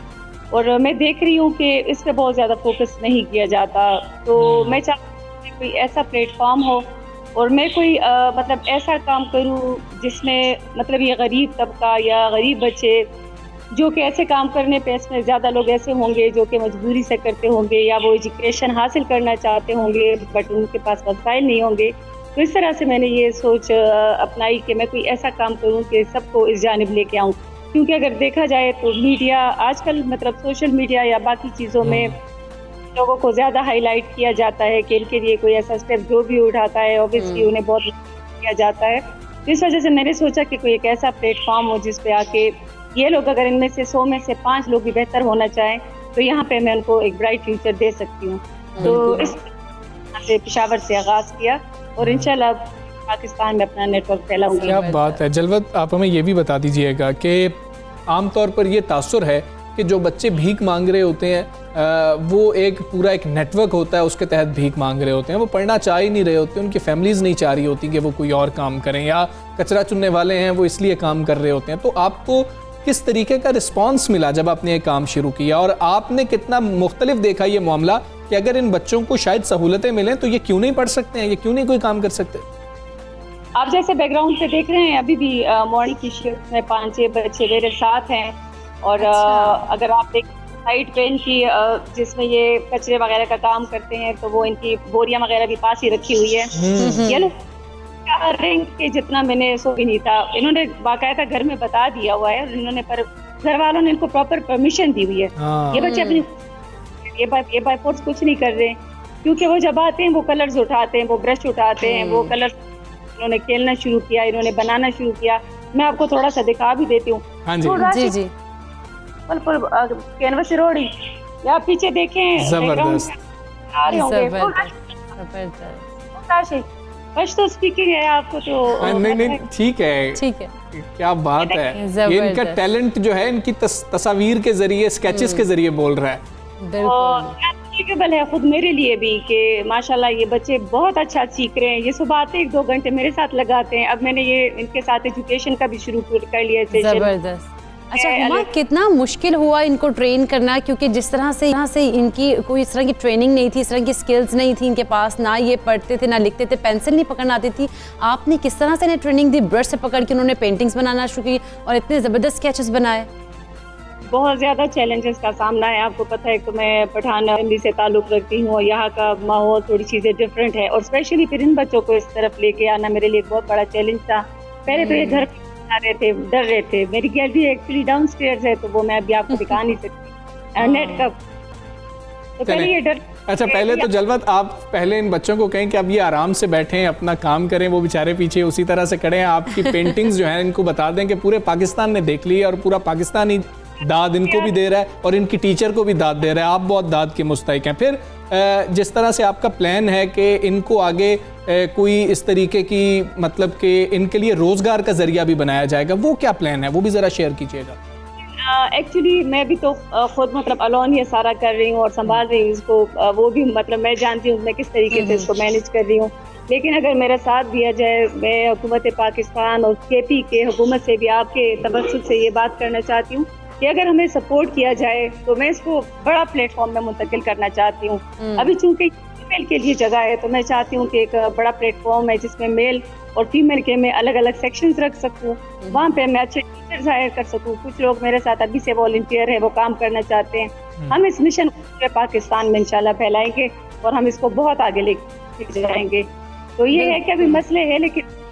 اور میں دیکھ رہی ہوں کہ اس پہ بہت زیادہ فوکس نہیں کیا جاتا. تو میں چاہتی ہوں کہ کوئی ایسا پلیٹ فارم ہو اور میں کوئی مطلب ایسا کام کروں جس میں مطلب یہ غریب طبقہ یا غریب بچے جو کہ ایسے کام کرنے پہ اس میں زیادہ لوگ ایسے ہوں گے جو کہ مجبوری سے کرتے ہوں گے یا وہ ایجوکیشن حاصل کرنا چاہتے ہوں گے بٹ ان کے پاس وسائل نہیں ہوں گے. تو اس طرح سے میں نے یہ سوچ اپنائی کہ میں کوئی ایسا کام کروں کہ سب کو اس جانب لے کے آؤں. کیونکہ اگر دیکھا جائے تو میڈیا آج کل مطلب سوشل میڈیا یا باقی چیزوں میں لوگوں کو زیادہ ہائی لائٹ کیا جاتا ہے کہ ان کے لیے کوئی ایسا اسٹیپ جو بھی اٹھاتا ہے اوبیسلی انہیں بہت کیا جاتا ہے. اس وجہ سے میں نے سوچا کہ کوئی ایک ایسا پلیٹ فارم ہو جس پہ آ کے یہ لوگ اگر ان میں سے 100 میں سے 5 لوگ بھی بہتر ہونا چاہیں تو یہاں پہ میں ان کو ایک برائٹ فیوچر دے سکتی ہوں. تو اس سے پشاور سے آغاز کیا اور انشاءاللہ پاکستان میں اپنا نیٹ ورک پھیلاؤں گی. کیا بات ہے. جلوت، آپ ہمیں یہ بھی بتا دیجئے گا کہ عام طور پر یہ تاثر ہے کہ جو بچے بھیک مانگ رہے ہوتے ہیں وہ ایک پورا ایک نیٹ ورک ہوتا ہے، اس کے تحت بھیک مانگ رہے ہوتے ہیں. وہ پڑھنا چاہ ہی نہیں رہے ہوتے، ان کی فیملیز نہیں چاہ رہی ہوتی کہ وہ کوئی اور کام کریں، یا کچرا چننے والے ہیں وہ اس لیے کام کر رہے ہوتے ہیں. تو آپ کو کس طریقے کا رسپانس ملا جب آپ نے یہ کام شروع کیا، اور آپ نے کتنا مختلف دیکھا یہ معاملہ کہ اگر ان بچوں کو شاید سہولتیں ملیں تو یہ کیوں نہیں پڑھ سکتے ہیں، یہ کیوں نہیں کوئی کام کر سکتے؟ آپ جیسے بیک گراؤنڈ پہ دیکھ رہے ہیں ابھی بھی مارننگ کی شفٹ میں 5-6 بچے میرے ساتھ ہیں. اور اگر آپ دیکھ سائڈ پہ ان کی جس میں یہ کچرے وغیرہ کا کام کرتے ہیں تو وہ ان کی بوریاں وغیرہ بھی پاس ہی رکھی ہوئی ہے. یہ لوگ رینک کے جتنا میں نے سو بھی نہیں تھا، انہوں نے باقاعدہ گھر میں بتا دیا ہوا ہے اور انہوں نے پر گھر والوں نے ان کو پراپر پرمیشن دی ہوئی ہے. یہ بچے اپنی یہ بائی فورس کچھ نہیں کر رہے کیونکہ وہ جب آتے ہیں وہ کلرز اٹھاتے ہیں، وہ برش اٹھاتے ہیں، وہ کلر انہوں نے کھیلنا شروع کیا، انہوں نے بنانا شروع کیا. میں آپ کو تھوڑا سا دکھا بھی دیتی ہوں. جی جی کینوس روڑی یا پیچھے دیکھیں زبردست آ رہے ہوں گے. بس تو اسپیکنگ ہے آپ کو تو نہیں ٹھیک ہے. کیا بات ہے. یہ ان کا ٹیلنٹ جو ہے ان کی تصاویر کے ذریعے، اسکیچز کے ذریعے بول رہا ہے. بالکل ہے خود میرے لیے بھی کہ ماشاءاللہ یہ بچے بہت اچھا سیکھ رہے ہیں. یہ صبح آتے 1-2 گھنٹے میرے ساتھ لگاتے ہیں. اب میں نے یہ ان کے ساتھ ایجوکیشن کا بھی شروع کر لیا. زبردست. اچھا ہما، کتنا مشکل ہوا ان کو ٹرین کرنا؟ کیونکہ جس طرح سے ان کی کوئی اس طرح کی ٹریننگ نہیں تھی، اس طرح کی سکلز نہیں تھی ان کے پاس، نہ یہ پڑھتے تھے نہ لکھتے تھے، پینسل نہیں پکڑنا آتی تھی. آپ نے کس طرح سے انہیں ٹریننگ دی؟ برش سے پکڑ کے انہوں نے پینٹنگز بنانا شروع کی اور اتنے زبردست اسکیچز بنائے. بہت زیادہ چیلنجز کا سامنا ہے. آپ کو پتہ ہے کہ میں پٹھان فیملی سے تعلق رکھتی ہوں اور یہاں کا ماحول تھوڑی چیزیں ڈفرینٹ ہے اور اسپیشلی پھر ان بچوں کو اس طرف لے کے آنا میرے لیے ایک بہت بڑا چیلنج تھا. پہلے تو یہ گھر آ رہے تھے، ڈر رہے تھے. میری گیلری ایکچولی ڈاؤن اسٹیئرز ہے تو وہ میں ابھی آپ کو دکھا نہیں سکتی نیٹ کا. تو پہلے یہ ڈر. اچھا پہلے تو جلوت آپ پہلے ان بچوں کو کہیں کہ اب یہ آرام سے بیٹھیں، اپنا کام کریں، وہ بیچارے پیچھے اسی طرح سے کھڑے ہیں. آپ کی پینٹنگز جو ہیں ان کو بتا دیں کہ پورے پاکستان نے دیکھ لی ہے اور پورا پاکستان ہی داد ان کو بھی دے رہا ہے اور ان کی ٹیچر کو بھی داد دے رہا ہے. آپ بہت داد کے مستحق ہیں. پھر جس طرح سے آپ کا پلان ہے کہ ان کو آگے کوئی اس طریقے کی مطلب کہ ان کے لیے روزگار کا ذریعہ بھی بنایا جائے گا، وہ کیا پلان ہے وہ بھی ذرا شیئر کیجیے گا. ایکچولی میں بھی تو خود مطلب الون یہ سارا کر رہی ہوں اور سنبھال رہی ہوں اس کو. وہ بھی مطلب میں جانتی ہوں میں کس طریقے سے اس کو مینیج کر رہی ہوں. لیکن اگر میرا ساتھ دیا جائے، میں حکومت پاکستان اور KP کے حکومت سے بھی آپ کے توسط سے یہ بات کرنا چاہتی ہوں کہ اگر ہمیں سپورٹ کیا جائے تو میں اس کو بڑا پلیٹ فارم میں منتقل کرنا چاہتی ہوں۔ ابھی چونکہ فیمیل کے لیے جگہ ہے تو میں چاہتی ہوں کہ ایک بڑا پلیٹ فارم ہے جس میں میل اور فیمیل کے میں الگ الگ سیکشنز رکھ سکوں، وہاں پہ میں اچھے ٹیچرز ہائر کر سکوں۔ کچھ لوگ میرے ساتھ ابھی سے والنٹیئر ہیں، وہ کام کرنا چاہتے ہیں۔ ہم اس مشن کو پاکستان میں انشاءاللہ پھیلائیں گے اور ہم اس کو بہت آگے لے کے جائیں گے۔ تو یہ ہے کہ ابھی مسئلے ہیں لیکن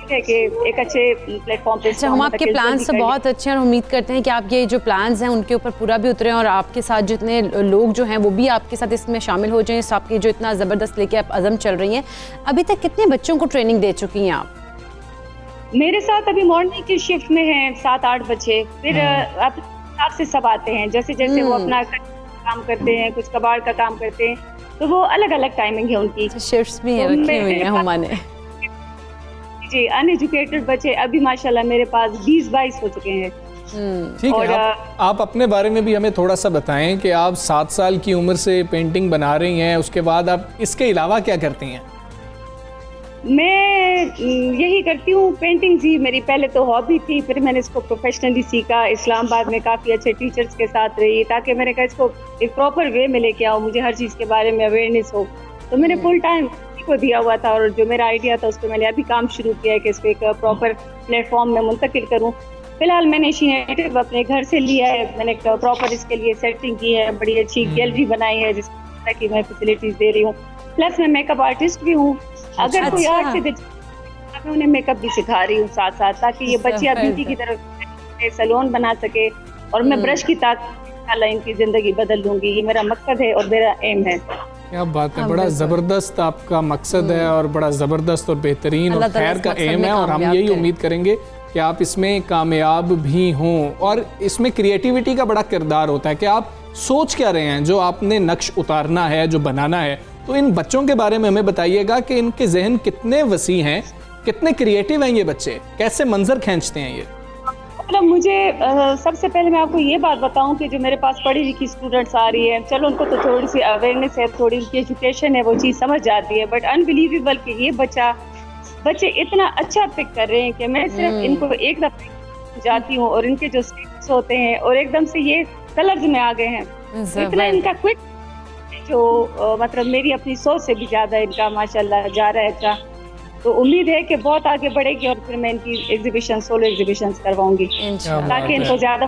ہے کہ ایک اچھے پلیٹ فارم پہ ہم آپ کے پلانز سے بہت اچھے ہیں اور امید کرتے ہیں کہ آپ کے جو پلانز ہیں ان کے اوپر پورا بھی اتریں اور آپ کے ساتھ جتنے لوگ جو ہیں وہ بھی آپ کے ساتھ اس میں شامل ہو جائیں۔ آپ کی جو اتنا زبردست لے کے آپ عزم چل رہی ہیں، ابھی تک کتنے بچوں کو ٹریننگ دے چکی ہیں آپ؟ میرے ساتھ ابھی مارننگ کی شفٹ میں ہیں 7-8 بچے، پھر آپ سے سب آتے ہیں جیسے جیسے وہ اپنا کام کرتے ہیں، کچھ کباڑ کا کام کرتے ہیں، تو وہ الگ الگ ٹائمنگ ہے ان کی، شفٹس بھی ہیں رکھی ہوئی ہیں ہمارے۔ جی ان ایجوکیٹڈ بچے ابھی ماشاءاللہ میرے پاس 20-22 ہو چکے ہیں۔ ٹھیک ہے، آپ اپنے بارے میں بھی ہمیں تھوڑا سا بتائیں کہ آپ 7 سال کی عمر سے پینٹنگ بنا رہی ہیں، اس کے بعد آپ اس کے علاوہ کیا کرتی ہیں؟ میں یہی کرتی ہوں، پینٹنگ ہی میری پہلے تو ہابی تھی، پھر میں نے اس کو پروفیشنلی سیکھا، اسلام آباد میں کافی اچھے ٹیچرز کے ساتھ رہی تاکہ میں نے کہا اس کو ایک پراپر وے میں لے کے آؤں، مجھے ہر چیز کے بارے میں اویئرنیس ہو، تو میں نے فل ٹائم کو دیا ہوا تھا اور جو میرا آئیڈیا تھا اس پہ میں نے ابھی کام شروع کیا ہے کہ اس کو ایک پراپر پلیٹ فارم میں منتقل کروں۔ فی الحال میں نے انیشیٹو اپنے گھر سے لیا ہے، میں نے پراپر اس کے لیے سیٹنگ کی ہے، بڑی اچھی گیلری بنائی ہے جس کی میں فیسلٹیز دے رہی ہوں، پلس میں میک اپ آرٹسٹ بھی ہوں۔ اگر کوئی آرٹ سے میں انہیں میک اپ بھی سکھا رہی ہوں ساتھ ساتھ تاکہ یہ بچیاں بیوٹی کی طرف سیلون بنا سکے، اور میں برش کی طاقت ان کی زندگی بدل دوں گی، یہ میرا مقصد ہے اور میرا ایم ہے۔ کیا بات ہے، بڑا زبردست آپ کا مقصد ہے اور بڑا زبردست اور بہترین اور خیر کا ایم ہے، اور ہم یہی امید کریں گے کہ آپ اس میں کامیاب بھی ہوں۔ اور اس میں کریٹیوٹی کا بڑا کردار ہوتا ہے کہ آپ سوچ کیا رہے ہیں، جو آپ نے نقش اتارنا ہے، جو بنانا ہے۔ تو ان بچوں کے بارے میں ہمیں بتائیے گا کہ ان کے ذہن کتنے وسیع ہیں، کتنے کریٹیو ہیں یہ بچے، کیسے منظر کھینچتے ہیں یہ؟ مجھے سب سے پہلے میں آپ کو یہ بات بتاؤں کہ جو میرے پاس پڑھی لکھی اسٹوڈنٹس آ رہی ہے، چلو ان کو تو تھوڑی سی اویئرنیس ہے، تھوڑی ان کی ایجوکیشن ہے، وہ چیز سمجھ جاتی ہے، بٹ انبلیویبل کہ یہ بچے اتنا اچھا پک کر رہے ہیں کہ میں صرف ان کو ایک دفعہ جاتی ہوں اور ان کے جو اسٹیپس ہوتے ہیں اور ایک دم سے یہ کلرز میں آ گئے ہیں، اتنا ان کا کوئک جو مطلب میری اپنی سوچ سے بھی زیادہ ان کا ماشاءاللہ جا رہا ہے اچھا، تو امید ہے کہ بہت آگے بڑھے گی اور پھر میں ان کی ایگزیبیشن سولو ایگزیبیشنز کرواؤں گی تاکہ ان کو زیادہ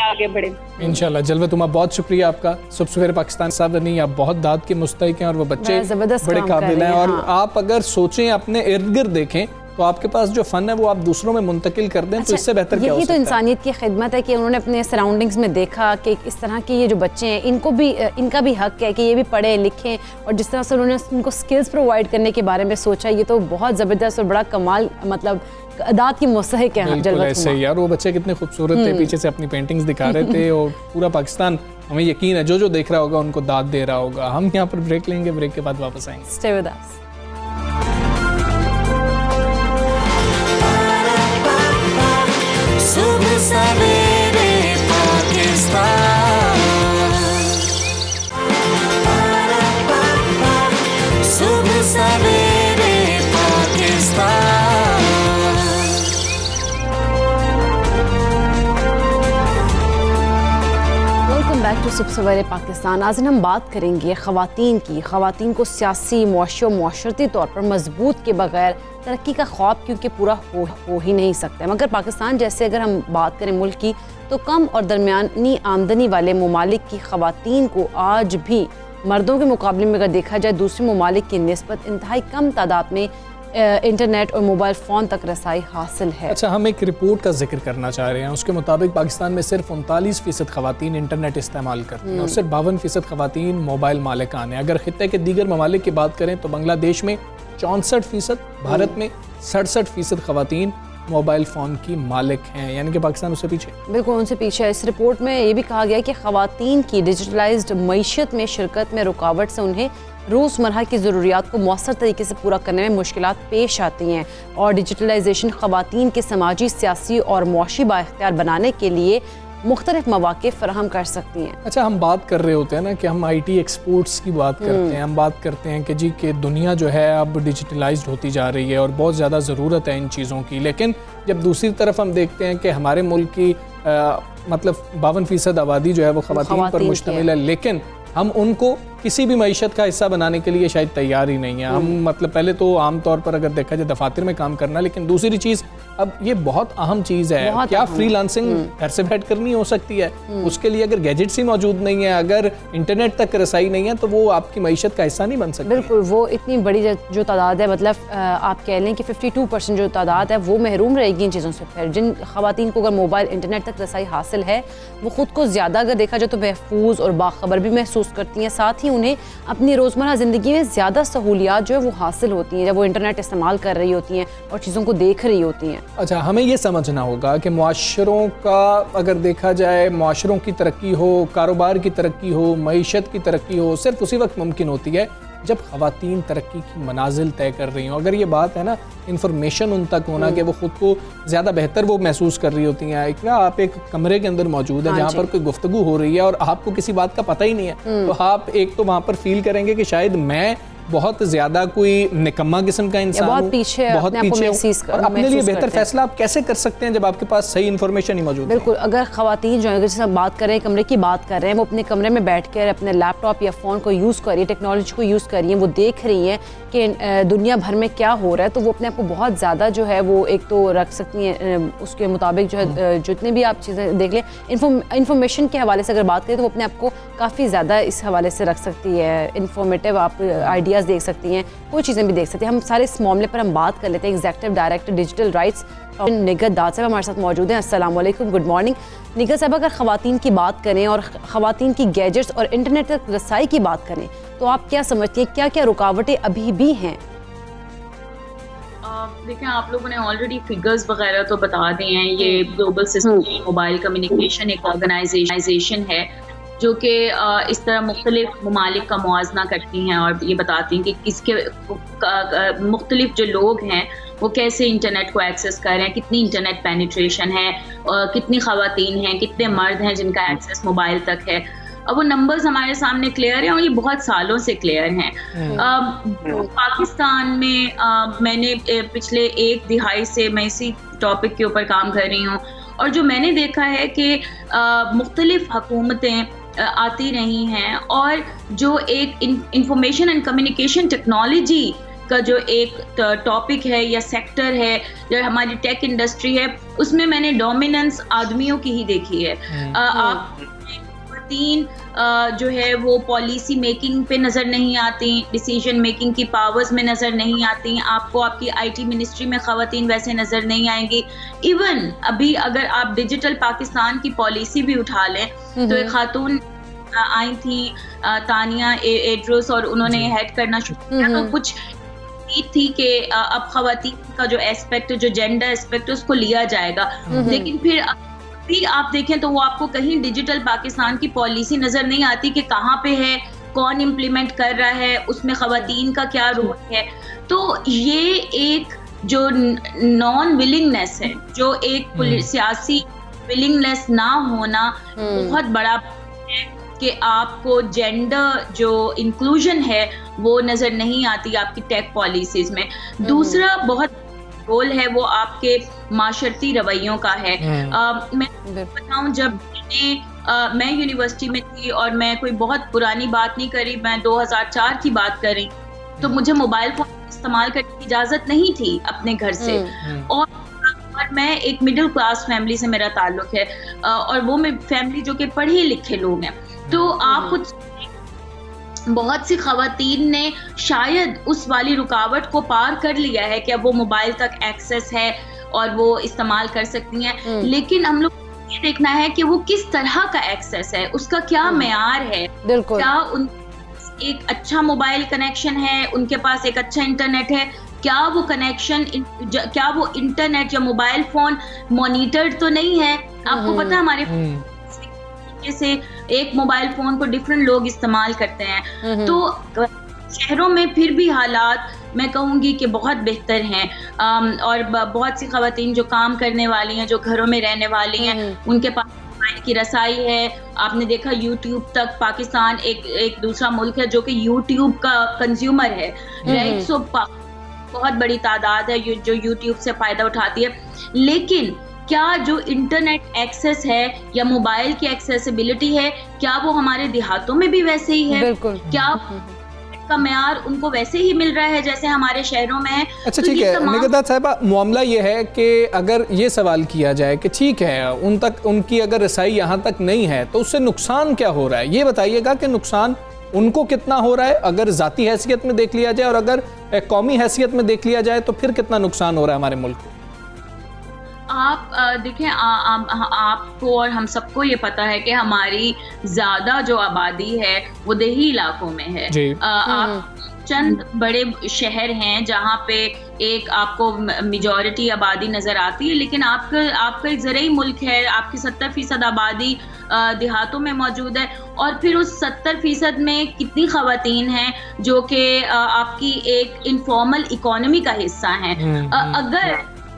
آگے بڑھے انشاءاللہ۔ جلوہ تمہا بہت شکریہ آپ کا، صبح سویرے پاکستان صاحب نہیں، آپ بہت داد کے مستحق ہیں اور وہ بچے بڑے قابل ہیں، اور آپ اگر سوچیں اپنے ارد گرد دیکھیں تو آپ کے پاس جو فن ہے وہ آپ دوسروں میں منتقل کر دیں تو اس سے بہتر کیا ہو سکتا ہے؟ یہی تو انسانیت کی خدمت ہے کہ انہوں نے اپنے سراؤنڈنگز میں دیکھا کہ اس طرح کے یہ جو بچے ہیں ان کا بھی حق ہے کہ یہ بھی پڑھیں لکھیں، اور جس طرح سے انہوں نے ان کو سکلز پرووائڈ کرنے کے بارے میں سوچا، یہ تو بہت زبردست اور بڑا کمال مطلب اداد کی مستحق ہے جلوہ ایسے ہی یار، وہ بچے کتنے خوبصورت تھے، پیچھے سے اپنی پینٹنگز دکھا رہے تھے اور پورا پاکستان ہمیں یقین ہے جو دیکھ رہا ہوگا ان کو داد دے رہا ہوگا۔ ہم یہاں پر بریک لیں گے، بریک کے بعد واپس آئیں گے۔ Stay with us. صبح سویرے پاکستان، صبح سویرے پاکستان۔ ویلکم بیک ٹو صبح سویرے پاکستان۔ آج ہم بات کریں گے خواتین کی۔ خواتین کو سیاسی، معاشی و معاشرتی طور پر مضبوط کے بغیر ترقی کا خواب کیونکہ پورا ہو ہی نہیں سکتا ہے، مگر پاکستان جیسے اگر ہم بات کریں ملک کی تو کم اور درمیانی آمدنی والے ممالک کی خواتین کو آج بھی مردوں کے مقابلے میں اگر دیکھا جائے دوسرے ممالک کی نسبت انتہائی کم تعداد میں انٹرنیٹ اور موبائل فون تک رسائی حاصل ہے۔ اچھا، ہم ایک رپورٹ کا ذکر کرنا چاہ رہے ہیں، اس کے مطابق پاکستان میں صرف 39% خواتین انٹرنیٹ استعمال کرتی ہیں اور صرف 52% خواتین موبائل مالکان ہیں۔ اگر خطے کے دیگر ممالک کی بات کریں تو بنگلہ دیش میں 64%، بھارت میں 67% خواتین موبائل فون کی مالک ہیں، یعنی کہ پاکستان اس سے پیچھے، بالکل ان سے پیچھے ہے۔ اس رپورٹ میں یہ بھی کہا گیا کہ خواتین کی ڈیجیٹلائزڈ معیشت میں شرکت میں رکاوٹ سے انہیں روزمرہ کی ضروریات کو مؤثر طریقے سے پورا کرنے میں مشکلات پیش آتی ہیں، اور ڈیجیٹلائزیشن خواتین کے سماجی، سیاسی اور معاشی بااختیار بنانے کے لیے مختلف مواقع فراہم کر سکتی ہیں. اچھا ہم بات کر رہے ہوتے ہیں نا کہ ہم آئی ٹی ایکسپورٹس کی بات کرتے ہیں, ہم بات کرتے ہیں کہ جی کہ دنیا جو ہے اب ڈیجیٹلائزڈ ہوتی جا رہی ہے اور بہت زیادہ ضرورت ہے ان چیزوں کی, لیکن جب دوسری طرف ہم دیکھتے ہیں کہ ہمارے ملک کی مطلب 52% آبادی جو ہے وہ خواتین پر مشتمل ہے, لیکن ہم ان کو کسی بھی معیشت کا حصہ بنانے کے لیے شاید تیار ہی نہیں ہے. ہم مطلب پہلے تو عام طور پر اگر دیکھا جائے دفاتر میں کام کرنا, لیکن دوسری چیز اب یہ بہت اہم چیز ہے, کیا فری لانسنگ گھر سے بیٹھ کر نہیں ہو سکتی ہے؟ اس کے لیے اگر گیجٹس ہی موجود نہیں ہیں, اگر انٹرنیٹ تک رسائی نہیں ہے, تو وہ آپ کی معیشت کا حصہ نہیں بن سکتی. بالکل, وہ اتنی بڑی جو تعداد ہے, مطلب آپ کہہ لیں کہ 52% جو تعداد ہے وہ محروم رہے گی ان چیزوں سے. پھر جن خواتین کو اگر موبائل انٹرنیٹ تک رسائی حاصل ہے, وہ خود کو زیادہ اگر دیکھا جائے تو محفوظ اور باخبر بھی محسوس کرتی ہیں, ساتھ ہی انہیں اپنی روزمرہ زندگی میں زیادہ سہولیات جو ہے وہ حاصل ہوتی ہیں جب وہ انٹرنیٹ استعمال کر رہی ہوتی ہیں اور چیزوں کو دیکھ رہی ہوتی ہیں. اچھا, ہمیں یہ سمجھنا ہوگا کہ معاشروں کا اگر دیکھا جائے, معاشروں کی ترقی ہو, کاروبار کی ترقی ہو, معیشت کی ترقی ہو, صرف اسی وقت ممکن ہوتی ہے جب خواتین ترقی کی منازل طے کر رہی ہوں. اگر یہ بات ہے نا انفارمیشن ان تک ہونا کہ وہ خود کو زیادہ بہتر وہ محسوس کر رہی ہوتی ہیں. ایک نا آپ ایک کمرے کے اندر موجود ہیں جہاں پر کوئی گفتگو ہو رہی ہے اور آپ کو کسی بات کا پتہ ہی نہیں ہے, تو آپ ایک تو وہاں پر فیل کریں گے کہ شاید میں بہت زیادہ کوئی نکما قسم کا انسان ہوں, بہت پیچھے اور اپنے لیے بہتر فیصلہ آپ کیسے کر سکتے ہیں جب آپ کے پاس صحیح انفارمیشن ہی موجود ہے. بالکل, اگر خواتین جو ہیں جیسے ہم بات کر رہے ہیں کمرے کی بات کر رہے ہیں, وہ اپنے کمرے میں بیٹھ کر اپنے لیپ ٹاپ یا فون کو یوز کر رہی ہے, ٹیکنالوجی کو یوز کر رہی ہیں, وہ دیکھ رہی ہیں کہ دنیا بھر میں کیا ہو رہا ہے, تو وہ اپنے آپ کو بہت زیادہ جو ہے وہ ایک تو رکھ سکتی ہیں اس کے مطابق جو ہے جتنے بھی آپ چیزیں دیکھ لیں انفارمیشن کے حوالے سے اگر بات کریں تو وہ اپنے آپ کو کافی زیادہ اس حوالے سے رکھ سکتی ہے, انفارمیٹیو آپ آئیڈیاز دیکھ سکتی ہیں, کوئی چیزیں بھی دیکھ سکتے ہیں. ہم سارے اس معاملے پر ہم بات کر لیتے ہیں. Executive director digital rights Nighat داد صاحب ہمارے ساتھ موجود ہیں. السلام علیکم, گڈ مارننگ. نگہت صاحب, اگر خواتین کی بات کریں اور خواتین کی گیجٹس اور انٹرنیٹ تک رسائی کی بات کریں تو آپ کیا سمجھتی ہیں, کیا کیا رکاوٹیں ابھی بھی ہیں؟ دیکھیں, آپ لوگوں نے آلریڈی فگرز وغیرہ تو بتا دیے ہیں. یہ گلوبل سسٹم موبائل کمیونیکیشن ایک آرگنائزیشن ہے جو کہ اس طرح مختلف ممالک کا موازنہ کرتی ہیں اور یہ بتاتی ہیں کہ کس کے مختلف جو لوگ ہیں وہ کیسے انٹرنیٹ کو ایکسیس کر رہے ہیں, کتنی انٹرنیٹ پینیٹریشن ہے, کتنی خواتین ہیں, کتنے مرد ہیں جن کا ایکسیس موبائل تک ہے. اب وہ نمبرز ہمارے سامنے کلیئر ہیں اور یہ بہت سالوں سے کلیئر ہیں. پاکستان میں نے پچھلے ایک دہائی سے میں اسی ٹاپک کے اوپر کام کر رہی ہوں, اور جو میں نے دیکھا ہے کہ مختلف حکومتیں آتی رہی ہیں اور جو ایک انفارمیشن اینڈ کمیونیکیشن ٹیکنالوجی کا جو ایک ٹاپک ہے یا سیکٹر ہے, جو ہماری ٹیک انڈسٹری ہے, اس میں نے ڈومیننس آدمیوں کی ہی دیکھی ہے. آپ خواتین جو ہے وہ پالیسی میکنگ پہ نظر نہیں آتی, ڈیسیژن میکنگ کی پاورز میں نظر نہیں آتی. آپ کو آپ کی آئی ٹی منسٹری میں خواتین ویسے نظر نہیں آئیں گی. ایون ابھی اگر آپ ڈیجیٹل پاکستان کی پالیسی بھی اٹھا لیں تو ایک خاتون آئی تھیں تانیہ ایڈروس, اور انہوں نے ہیڈ کرنا شروع کیا, تو کچھ تھی کہ اب خواتین کا جو ایسپیکٹ, جو جینڈر ایسپیکٹ اس کو لیا جائے گا. لیکن پھر بھی آپ دیکھیں تو وہ آپ کو کہیں ڈیجیٹل پاکستان کی پالیسی نظر نہیں آتی کہ کہاں پہ ہے, کون امپلیمنٹ کر رہا ہے, اس میں خواتین کا کیا رول ہے. تو یہ ایک جو نان ولنگنیس ہے, جو ایک سیاسی ولنگنیس نہ ہونا بہت بڑا ہے کہ آپ کو جینڈر جو انکلوژن ہے وہ نظر نہیں آتی آپ کی ٹیک پالیسیز میں. دوسرا بہت رول ہے وہ آپ کے معاشرتی رویوں کا ہے. میں بتاؤں, جب میں یونیورسٹی میں تھی اور میں کوئی بہت پرانی بات نہیں کری, میں 2004 کی بات کر رہی, تو مجھے موبائل فون استعمال کرنے کی اجازت نہیں تھی اپنے گھر سے, اور میں ایک مڈل کلاس فیملی سے میرا تعلق ہے, اور وہ فیملی جو کہ پڑھے لکھے لوگ ہیں. تو آپ کچھ بہت سی خواتین نے شاید اس والی رکاوٹ کو پار کر لیا ہے کہ اب وہ موبائل تک ایکسیس ہے اور وہ استعمال کر سکتی ہیں, لیکن ہم لوگ یہ دیکھنا ہے کہ وہ کس طرح کا ایکسیس ہے, اس کا کیا معیار ہے. کیا ان ایک اچھا موبائل کنیکشن ہے, ان کے پاس ایک اچھا انٹرنیٹ ہے, کیا وہ کنیکشن, کیا وہ انٹرنیٹ یا موبائل فون مانیٹرڈ تو نہیں ہے. آپ کو پتہ ہے ہمارے سے ایک موبائل فون کو ڈفرینٹ لوگ استعمال کرتے ہیں. تو شہروں میں پھر بھی حالات میں کہوں گی کہ بہت بہتر ہیں, اور بہت سی خواتین جو کام کرنے والی ہیں, جو گھروں میں رہنے والی ہیں, ان کے پاس موبائل کی رسائی ہے. آپ نے دیکھا یوٹیوب تک پاکستان ایک دوسرا ملک ہے جو کہ یوٹیوب کا کنزیومر ہے, رائٹ. سو بہت بڑی تعداد ہے جو یوٹیوب سے فائدہ اٹھاتی ہے. لیکن کیا جو انٹرنیٹ ایکسیس ہے یا موبائل کی ایکسیسیبلٹی ہے, کیا وہ ہمارے دیہاتوں میں بھی ویسے ہی ہے؟ بالکل. کیا کا معیار ان کو ویسے ہی مل رہا ہے جیسے ہمارے شہروں میں ہے؟ اچھا ٹھیک ہے نگہداد صاحبہ, معاملہ یہ ہے کہ اگر یہ سوال کیا جائے کہ ٹھیک ہے ان کی اگر رسائی یہاں تک نہیں ہے تو اس سے نقصان کیا ہو رہا ہے, یہ بتائیے گا کہ نقصان ان کو کتنا ہو رہا ہے اگر ذاتی حیثیت میں دیکھ لیا جائے, اور اگر قومی حیثیت میں دیکھ لیا جائے تو پھر کتنا نقصان ہو رہا ہے ہمارے ملک کو؟ آپ دیکھیں, آپ کو اور ہم سب کو یہ پتا ہے کہ ہماری زیادہ جو آبادی ہے وہ دیہی علاقوں میں ہے. آپ چند بڑے شہر ہیں جہاں پہ ایک آپ کو میجورٹی آبادی نظر آتی ہے, لیکن آپ کا ایک زرعی ملک ہے, آپ کی 70% آبادی دیہاتوں میں موجود ہے, اور پھر اس 70% میں کتنی خواتین ہیں جو کہ آپ کی ایک انفارمل اکانومی کا حصہ ہیں. اگر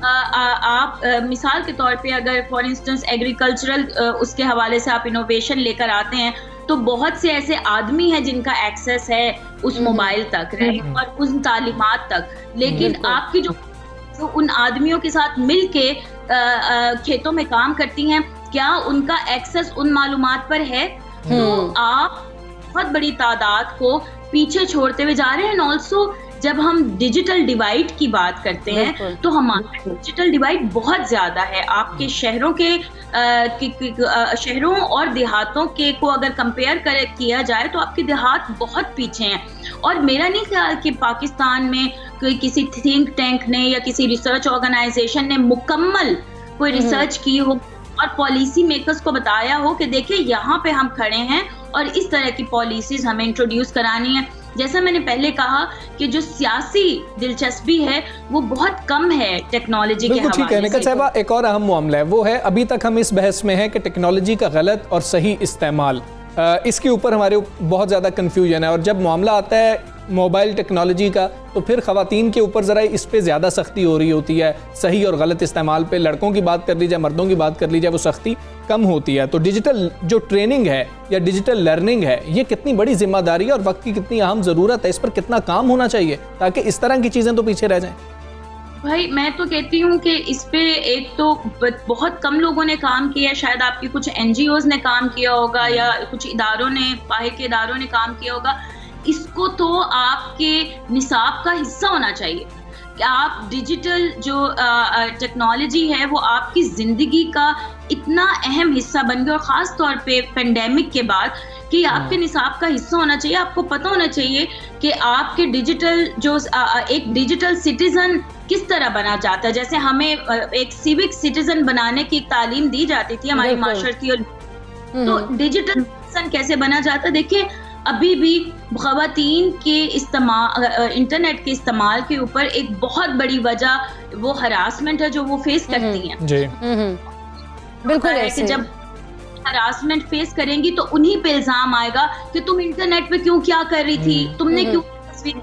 آپ مثال کے طور پہ اگر فار انسٹنس ایگریکلچرل اس کے حوالے سے آپ انوویشن لے کر آتے ہیں تو بہت سے ایسے آدمی ہیں جن کا ایکسیس ہے اس موبائل تک اور ان تعلیمات تک, لیکن آپ کی جو ان آدمیوں کے ساتھ مل کے کھیتوں میں کام کرتی ہیں, کیا ان کا ایکسیس ان معلومات پر ہے؟ تو آپ بہت بڑی تعداد کو پیچھے چھوڑتے ہوئے جا رہے ہیں. آلسو جب ہم ڈیجیٹل ڈیوائڈ کی بات کرتے ہیں تو ہمارا ڈیجیٹل ڈیوائڈ بہت زیادہ ہے. آپ کے شہروں اور دیہاتوں کے کو اگر کمپیئر کیا جائے تو آپ کے دیہات بہت پیچھے ہیں. اور میرا نہیں خیال کہ پاکستان میں کوئی کسی تھنک ٹینک نے یا کسی ریسرچ آرگنائزیشن نے مکمل کوئی ریسرچ کی ہو اور پالیسی میکرز کو بتایا ہو کہ دیکھیں یہاں پہ ہم کھڑے ہیں اور اس طرح کی پالیسیز ہمیں انٹروڈیوس کرانی ہے. جیسا میں نے پہلے کہا کہ جو سیاسی دلچسپی ہے وہ بہت کم ہے ٹیکنالوجی کے حوالے سے. ٹھیک ہے نکہت صاحبہ, ایک اور اہم معاملہ ہے وہ ہے ابھی تک ہم اس بحث میں ہیں کہ ٹیکنالوجی کا غلط اور صحیح استعمال, اس کے اوپر ہمارے بہت زیادہ کنفیوژن ہے. اور جب معاملہ آتا ہے موبائل ٹیکنالوجی کا تو پھر خواتین کے اوپر ذرا اس پہ زیادہ سختی ہو رہی ہوتی ہے, صحیح اور غلط استعمال پہ. لڑکوں کی بات کر لی جائے, مردوں کی بات کر لی جائے, وہ سختی کم ہوتی ہے. تو ڈیجیٹل جو ٹریننگ ہے یا ڈیجیٹل لرننگ ہے یہ کتنی بڑی ذمہ داری ہے اور وقت کی کتنی اہم ضرورت ہے, اس پر کتنا کام ہونا چاہیے تاکہ اس طرح کی چیزیں تو پیچھے رہ جائیں؟ بھائی میں تو کہتی ہوں کہ اس پہ ایک تو بہت کم لوگوں نے کام کیا ہے, شاید آپ کی کچھ NGOs نے کام کیا ہوگا یا کچھ اداروں نے, باہر کے اداروں نے کام کیا ہوگا. اس کو تو آپ کے نصاب کا حصہ ہونا چاہیے کہ آپ ڈیجیٹل جو ٹیکنالوجی ہے وہ آپ کی زندگی کا اتنا اہم حصہ بن گیا, اور خاص طور پہ پینڈیمک کے بعد کہ آپ کے نصاب کا حصہ ہونا چاہیے. آپ کو پتہ ہونا چاہیے کہ آپ کے ڈیجیٹل جو ایک ڈیجیٹل سٹیزن کس طرح بنا جاتا ہے. جیسے ہمیں ایک سیوک سٹیزن بنانے کی تعلیم دی جاتی تھی ہماری معاشرتی, اور تو ڈیجیٹل سٹیزن کیسے بنا جاتا ہے. دیکھیں ابھی بھی خواتین کے استعمال انٹرنیٹ کے استعمال کے اوپر ایک بہت بڑی وجہ وہ ہراسمنٹ ہے جو وہ فیس کرتی ہیں. جی بالکل ایسے جب ہراسمنٹ فیس کریں گی تو انہی پہ الزام آئے گا کہ تم انٹرنیٹ پہ کیوں کیا کر رہی تھی, تم نے کیوں تصویر.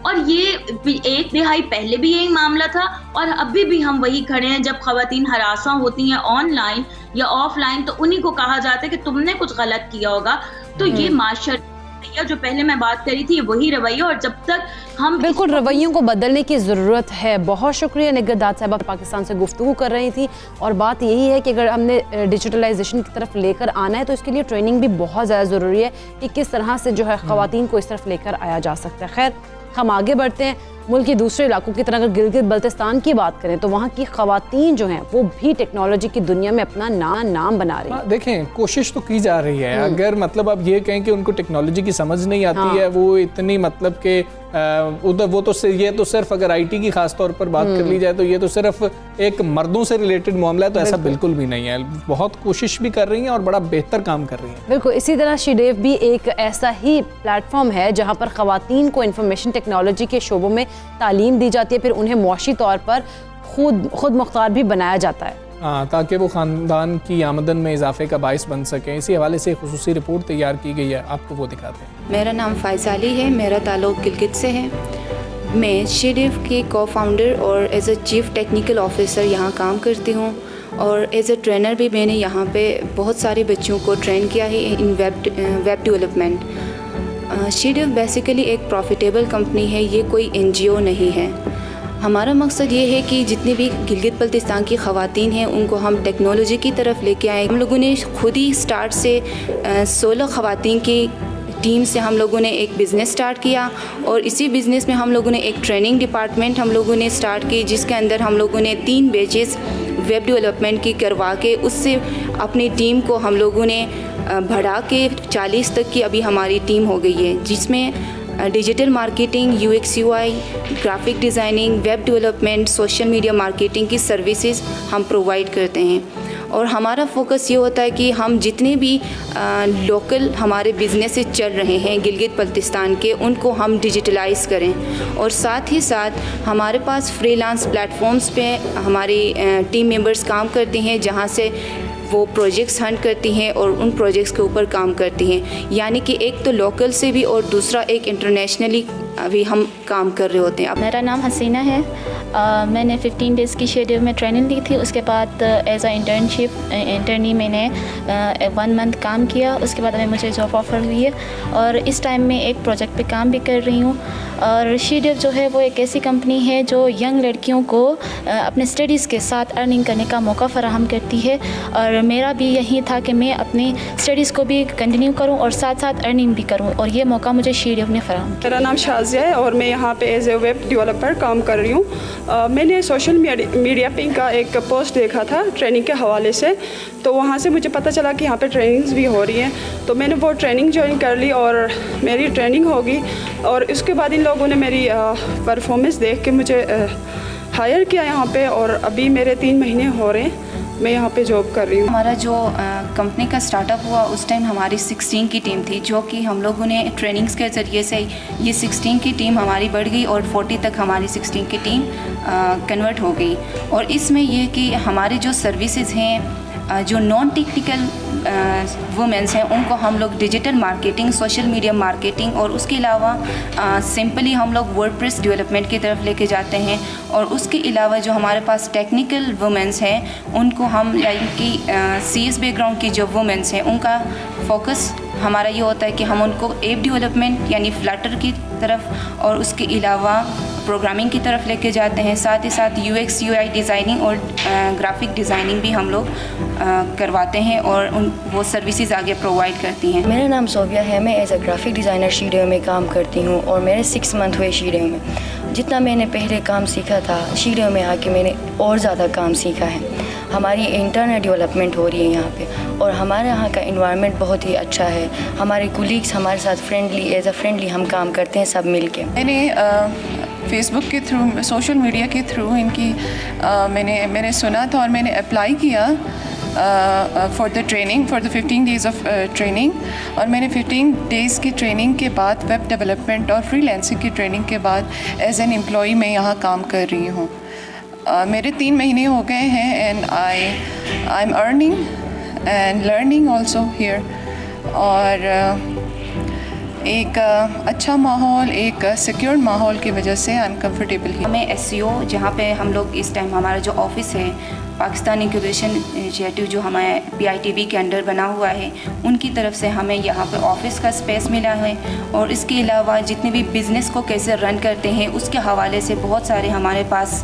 اور یہ ایک دہائی پہلے بھی یہی معاملہ تھا اور ابھی بھی ہم وہی کھڑے ہیں. جب خواتین ہراساں ہوتی ہیں آن لائن یا آف لائن تو انہی کو کہا جاتا ہے کہ تم نے کچھ غلط کیا ہوگا. تو یہ معاشرتی رویہ جو پہلے میں بات کری تھی وہی رویہ, اور جب تک ہم بالکل رویوں کو بدلنے کی ضرورت ہے. بہت شکریہ نگہداد صاحبہ, پاکستان سے گفتگو کر رہی تھی, اور بات یہی ہے کہ اگر ہم نے ڈیجیٹلائزیشن کی طرف لے کر آنا ہے تو اس کے لیے ٹریننگ بھی بہت زیادہ ضروری ہے کہ کس طرح سے جو ہے خواتین کو اس طرف لے کر آیا جا سکتا ہے. خیر ہم آگے بڑھتے ہیں. ملک کے دوسرے علاقوں کی طرح اگر گلگت بلتستان کی بات کریں تو وہاں کی خواتین جو ہیں وہ بھی ٹیکنالوجی کی دنیا میں اپنا نام بنا رہی ہیں. دیکھیں کوشش تو کی جا رہی ہے. اگر مطلب اب یہ کہیں کہ ان کو ٹیکنالوجی کی سمجھ نہیں آتی ہے, وہ اتنی مطلب کہ ادھر وہ تو یہ تو صرف اگر آئی ٹی کی خاص طور پر بات کر لی جائے تو یہ تو صرف ایک مردوں سے ریلیٹڈ معاملہ ہے, تو ایسا بالکل بھی نہیں ہے. بہت کوشش بھی کر رہی ہیں اور بڑا بہتر کام کر رہی ہیں. بالکل اسی طرح شیڈیو بھی ایک ایسا ہی پلیٹ فارم ہے جہاں پر خواتین کو انفارمیشن ٹیکنالوجی کے شعبوں میں تعلیم دی جاتی ہے, پھر انہیں معاشی طور پر خود مختار بھی بنایا جاتا ہے تاکہ وہ خاندان کی آمدن میں اضافے کا باعث بن سکیں. اسی حوالے سے خصوصی رپورٹ تیار کی گئی ہے, آپ کو وہ دکھاتے ہیں. میرا نام فائزہ علی ہے, میرا تعلق گلگت سے ہے. میں شیڈیو کی کو فاؤنڈر اور as a chief technical officer یہاں کام کرتی ہوں, اور ایز اے ٹرینر بھی میں نے یہاں پہ بہت سارے بچوں کو ٹرین کیا ہے in web development. Schedule basically ایک پروفیٹیبل کمپنی ہے، یہ کوئی NGO نہیں ہے۔ ہمارا مقصد یہ ہے کہ جتنی بھی گلگت بلتستان کی خواتین ہیں ان کو ہم ٹیکنالوجی کی طرف لے کے آئیں۔ ہم لوگوں نے خود ہی سٹارٹ سے 16 خواتین کی ٹیم سے ہم لوگوں نے ایک بزنس سٹارٹ کیا، اور اسی بزنس میں ہم لوگوں نے ایک ٹریننگ ڈپارٹمنٹ ہم لوگوں نے سٹارٹ کی، جس کے اندر ہم لوگوں نے 3 بیچز ویب ڈیولپمنٹ کی کروا کے اس سے اپنی ٹیم کو ہم لوگوں نے بڑھا کے 40 تک کی ابھی ہماری ٹیم ہو گئی ہے، جس میں digital marketing, UX UI، graphic designing, web development, social media marketing کی سروسز ہم پرووائڈ کرتے ہیں۔ اور ہمارا فوکس یہ ہوتا ہے کہ ہم جتنے بھی لوکل ہمارے بزنسز چل رہے ہیں گلگت بلتستان کے، ان کو ہم ڈیجیٹلائز کریں، اور ساتھ ہی ساتھ ہمارے پاس فری لانس پلیٹفارمز پہ ہماری ٹیم ممبرز کام کرتے ہیں، جہاں سے وہ پروجیکٹس ہنٹ کرتی ہیں اور ان پروجیکٹس کے اوپر کام کرتی ہیں، یعنی کہ ایک تو لوکل سے بھی اور دوسرا ایک انٹرنیشنلی بھی ہم کام کر رہے ہوتے ہیں۔ میرا نام حسینہ ہے، میں نے 15 ڈیز کی شیڈیو میں ٹریننگ لی تھی، اس کے بعد ایز اے انٹرنی میں نے 1 منتھ کام کیا، اس کے بعد ابھی مجھے جاب آفر ہوئی ہے، اور اس ٹائم میں ایک پروجیکٹ پہ کام بھی کر رہی ہوں۔ اور شیڈیو جو ہے وہ ایک ایسی کمپنی ہے جو ینگ لڑکیوں کو اپنے اسٹڈیز کے ساتھ ارننگ کرنے کا موقع فراہم کرتی ہے، اور میرا بھی یہی تھا کہ میں اپنی اسٹڈیز کو بھی کنٹینیو کروں اور ساتھ ساتھ ارننگ بھی کروں، اور یہ موقع مجھے شیڈیو نے فراہم کیا۔ میرا نام شازیہ ہے اور میں یہاں پہ ایز اے ویب ڈیولپر کام کر رہی ہوں۔ میں نے سوشل میڈیا پہ کا ایک پوسٹ دیکھا تھا ٹریننگ کے حوالے سے، تو وہاں سے مجھے پتہ چلا کہ یہاں پہ ٹریننگز بھی ہو رہی ہیں، تو میں نے وہ ٹریننگ جوائن کر لی اور میری ٹریننگ ہوگی، اور اس کے بعد ان لوگوں نے میری پرفارمنس دیکھ کے مجھے ہائر کیا یہاں پہ، اور ابھی میرے 3 مہینے ہو رہے ہیں میں یہاں پہ جاب کر رہی ہوں۔ ہمارا جو کمپنی کا سٹارٹ اپ ہوا اس ٹائم ہماری 16 کی ٹیم تھی، جو کہ ہم لوگوں نے ٹریننگز کے ذریعے سے یہ 16 کی ٹیم ہماری بڑھ گئی اور 40 تک ہماری 16 کی ٹیم کنورٹ ہو گئی۔ اور اس میں یہ کہ ہمارے جو سروسز ہیں، جو نان ٹیکنیکل وومنس ہیں، ان کو ہم لوگ digital marketing, social media marketing, اور اس کے علاوہ سمپلی ہم لوگ ورڈپریس ڈیولپمنٹ کی طرف لے کے جاتے ہیں۔ اور اس کے علاوہ جو ہمارے پاس ٹیکنیکل وومنس ہیں، ان کو ہم لائک کہ CS بیک گراؤنڈ کی جو وومنس ہیں، ان کا فوکس ہمارا یہ ہوتا ہے کہ ہم ان کو ایپ ڈیولپمنٹ یعنی فلٹر کی طرف اور اس کے علاوہ پروگرامنگ کی طرف لے کے جاتے ہیں، ساتھ ہی ساتھ UX UI ڈیزائننگ اور گرافک ڈیزائننگ بھی ہم لوگ کرواتے ہیں، اور وہ سروسز آگے پرووائڈ کرتی ہیں۔ میرا نام صوبیہ ہے، میں as a graphic designer schedule میں کام کرتی ہوں، اور میرے 6 منتھ ہوئے شیڈیو میں۔ جتنا میں نے پہلے کام سیکھا تھا، شیڈیو میں آ کے میں نے اور زیادہ کام سیکھا ہے۔ ہماری انٹرنل ڈیولپمنٹ ہو رہی ہے یہاں پہ، اور ہمارے یہاں کا انوائرمنٹ بہت ہی اچھا ہے۔ ہمارے کولیگس ہمارے ساتھ ایز اے فرینڈلی ہم کام کرتے ہیں سب مل کے۔ میں نے فیس بک کے تھرو، سوشل میڈیا کے تھرو ان کی میں نے سنا تھا اور میں نے اپلائی کیا for the training, for the 15 days of training, اور میں نے 15 ڈیز کی ٹریننگ کے بعد ویب ڈیولپمنٹ اور فری لانسنگ کی ٹریننگ کے بعد ایز این امپلائی میں یہاں کام کر رہی ہوں۔ میرے 3 مہینے ہو گئے ہیں، and I am earning and learning also hair, اور ایک اچھا ماحول، ایک سیکیورڈ ماحول کی وجہ سے آئی ایم کمفرٹیبل ہی۔ ہمیں SEO جہاں پہ ہم لوگ اس ٹائم ہمارا جو آفس ہے پاکستان انکیوبیشن انیشیٹو جو ہمارے PITB کے انڈر بنا ہوا ہے، ان کی طرف سے ہمیں یہاں پہ آفس کا اسپیس ملا ہے، اور اس کے علاوہ جتنے بھی بزنس کو کیسے رن کرتے ہیں اس کے حوالے سے بہت سارے ہمارے پاس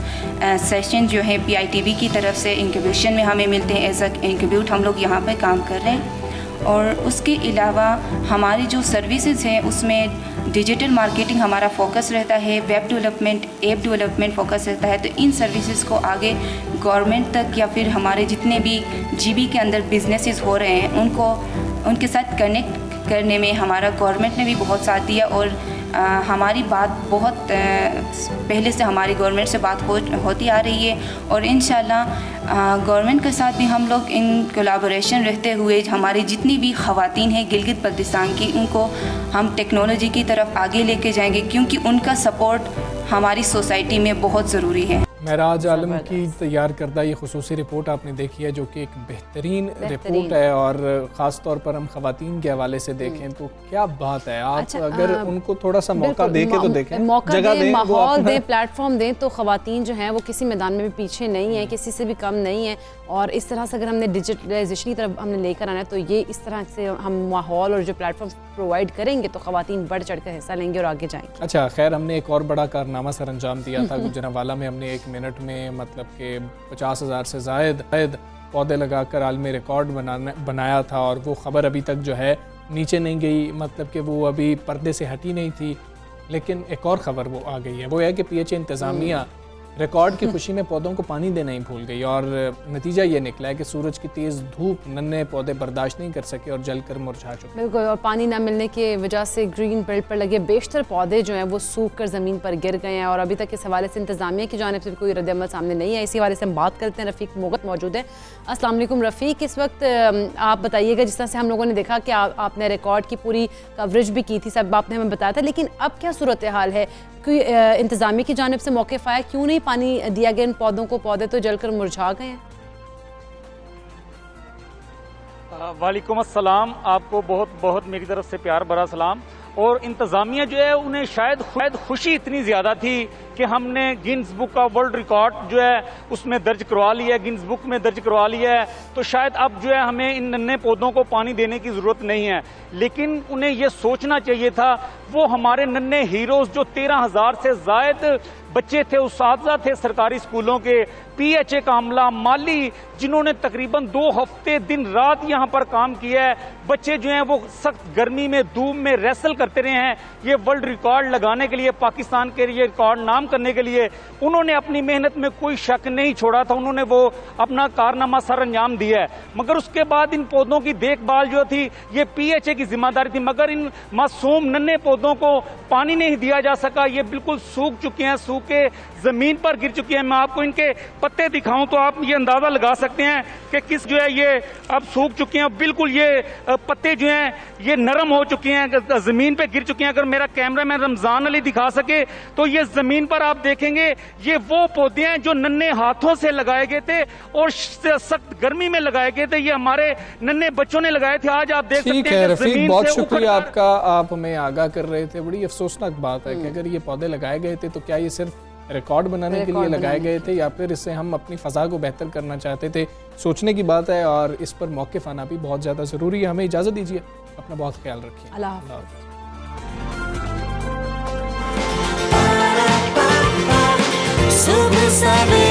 سیشن جو ہیں PITB کی طرف سے انکیوبیشن میں ہمیں ملتے ہیں، ایز اے انکیوبیوٹ ہم لوگ یہاں پہ کام کر رہے ہیں۔ اور اس کے علاوہ ہماری جو سروسز ہیں اس میں ڈیجیٹل مارکیٹنگ ہمارا فوکس رہتا ہے، web development, app development focus رہتا ہے، تو ان سروسز کو آگے گورنمنٹ تک یا پھر ہمارے جتنے بھی GB کے اندر بزنسز ہو رہے ہیں ان کے ساتھ کنیکٹ کرنے میں ہمارا گورنمنٹ نے بھی بہت ساتھ دیا، اور ہماری بات بہت پہلے سے ہماری گورنمنٹ سے بات ہوتی آ رہی ہے، اور انشاءاللہ گورنمنٹ کے ساتھ بھی ہم لوگ ان کولیبوریشن رہتے ہوئے ہماری جتنی بھی خواتین ہیں گلگت بلتستان کی، ان کو ہم ٹیکنالوجی کی طرف آگے لے کے جائیں گے، کیونکہ ان کا سپورٹ ہماری سوسائٹی میں بہت ضروری ہے۔ معراج عالم کی تیار کردہ یہ خصوصی رپورٹ آپ نے دیکھی ہے، جو کہ ایک بہترین رپورٹ ہے، اور خاص طور پر ہم خواتین کے حوالے سے دیکھیں تو کیا بات ہے. آپ اگر ان کو تھوڑا سا موقع دے کے تو دیکھیں، جگہ دیں، ماحول دیں، پلیٹ فارم دیں، تو خواتین جو ہیں وہ کسی میدان میں بھی پیچھے نہیں ہیں، کسی سے بھی کم نہیں ہیں. اور اس طرح سے اگر ہم نے ڈیجیٹلائزیشن کی طرف ہم نے لے کر آنا ہے تو یہ اس طرح سے ہم ماحول اور جو پلیٹ فارم پرووائڈ کریں گے تو خواتین بڑھ چڑھ کر حصہ لیں گے اور آگے جائیں گے. اچھا خیر، ہم نے ایک اور بڑا کارنامہ سر انجام دیا تھا گجرانوالہ میں. ہم نے 1 منٹ میں مطلب کہ 50,000 سے زائد پودے لگا کر عالمی ریکارڈ بنایا تھا، اور وہ خبر ابھی تک جو ہے نیچے نہیں گئی، مطلب کہ وہ ابھی پردے سے ہٹی نہیں تھی. لیکن ایک اور خبر وہ آ گئی ہے، وہ ہے کہ PHA انتظامیہ ریکارڈ کی خوشی میں پودوں کو پانی دینا ہی بھول گئی، اور نتیجہ یہ نکلا ہے کہ سورج کی تیز دھوپ ننھے پودے برداشت نہیں کر سکے اور جل کر مرجھا چکے. بالکل، اور پانی نہ ملنے کی وجہ سے گرین بیلٹ پر لگے بیشتر پودے جو ہیں وہ سوکھ کر زمین پر گر گئے ہیں، اور ابھی تک اس حوالے سے انتظامیہ کی جانب سے کوئی رد عمل سامنے نہیں ہے. اسی حوالے سے ہم بات کرتے ہیں. رفیق موغت موجود ہے. السلام علیکم رفیق. اس وقت آپ بتائیے گا، جس طرح سے ہم لوگوں نے دیکھا کہ آپ نے ریکارڈ کی پوری کوریج بھی کی تھی، سب آپ نے ہمیں بتایا تھا، لیکن اب کیا صورتحال ہے؟ کوئی انتظامیہ کی جانب سے موقف آیا، کیوں نہیں پانی دیا گیا ان پودوں کو؟ پودے تو جل کر مرجھا گئے ہیں. وعلیکم السلام، آپ کو بہت بہت میری طرف سے پیار بھرا سلام. اور انتظامیہ جو ہے انہیں شاید خوشی اتنی زیادہ تھی کہ ہم نے guns book of world record جو ہے اس میں درج کروا لیا ہے، گنز بک میں درج کروا لیا ہے، تو شاید اب جو ہے ہمیں ان ننھے پودوں کو پانی دینے کی ضرورت نہیں ہے. لیکن انہیں یہ سوچنا چاہیے تھا، وہ ہمارے ننھے ہیروز جو 13,000 سے زائد بچے تھے، اساتذہ تھے سرکاری اسکولوں کے، PHA کا عملہ، مالی، جنہوں نے تقریباً 2 ہفتے دن رات یہاں پر کام کیا ہے. بچے جو ہیں وہ سخت گرمی میں دھوپ میں ریسل کرتے رہے ہیں یہ ورلڈ ریکارڈ لگانے کے لیے، پاکستان کے لیے ریکارڈ نام کرنے کے لیے. انہوں نے اپنی محنت میں کوئی شک نہیں چھوڑا تھا، انہوں نے وہ اپنا کارنامہ سر انجام دیا ہے. مگر اس کے بعد ان پودوں کی دیکھ بھال جو تھی یہ PHA کی ذمہ داری تھی، مگر ان معصوم ننھے پودوں کو پانی نہیں دیا جا سکا. یہ بالکل سوکھ چکے ہیں، سوکھ کے زمین پر گر چکے ہیں. میں آپ کو ان کے پتے دکھاؤں تو آپ یہ اندازہ لگا سکتے ہیں کہ کس جو ہے یہ اب سوکھ چکے ہیں. بالکل یہ پتے جو ہیں یہ نرم ہو چکے ہیں، زمین پہ گر چکے ہیں. اگر میرا کیمرہ مین رمضان علی دکھا سکے تو یہ زمین پر آپ دیکھیں گے یہ وہ پودے ہیں جو ننھے ہاتھوں سے لگائے گئے تھے اور سخت گرمی میں لگائے گئے تھے. یہ ہمارے ننھے بچوں نے لگائے تھے. آج آپ دیکھ سکتے ہیں کہ رفیق بہت شکریہ آپ کا، آپ ہمیں آگاہ کر رہے تھے. بڑی افسوسناک بات ہے کہ اگر یہ پودے لگائے گئے تھے تو کیا یہ صرف ریکارڈ بنانے کے لیے لگائے گئے تھے یا پھر اس سے ہم اپنی فضا کو بہتر کرنا چاہتے تھے؟ سوچنے کی بات ہے، اور اس پر موقف آنا بھی بہت زیادہ ضروری ہے. ہمیں اجازت دیجیے، اپنا بہت خیال رکھیے. اللہ حافظ. صبح سویرے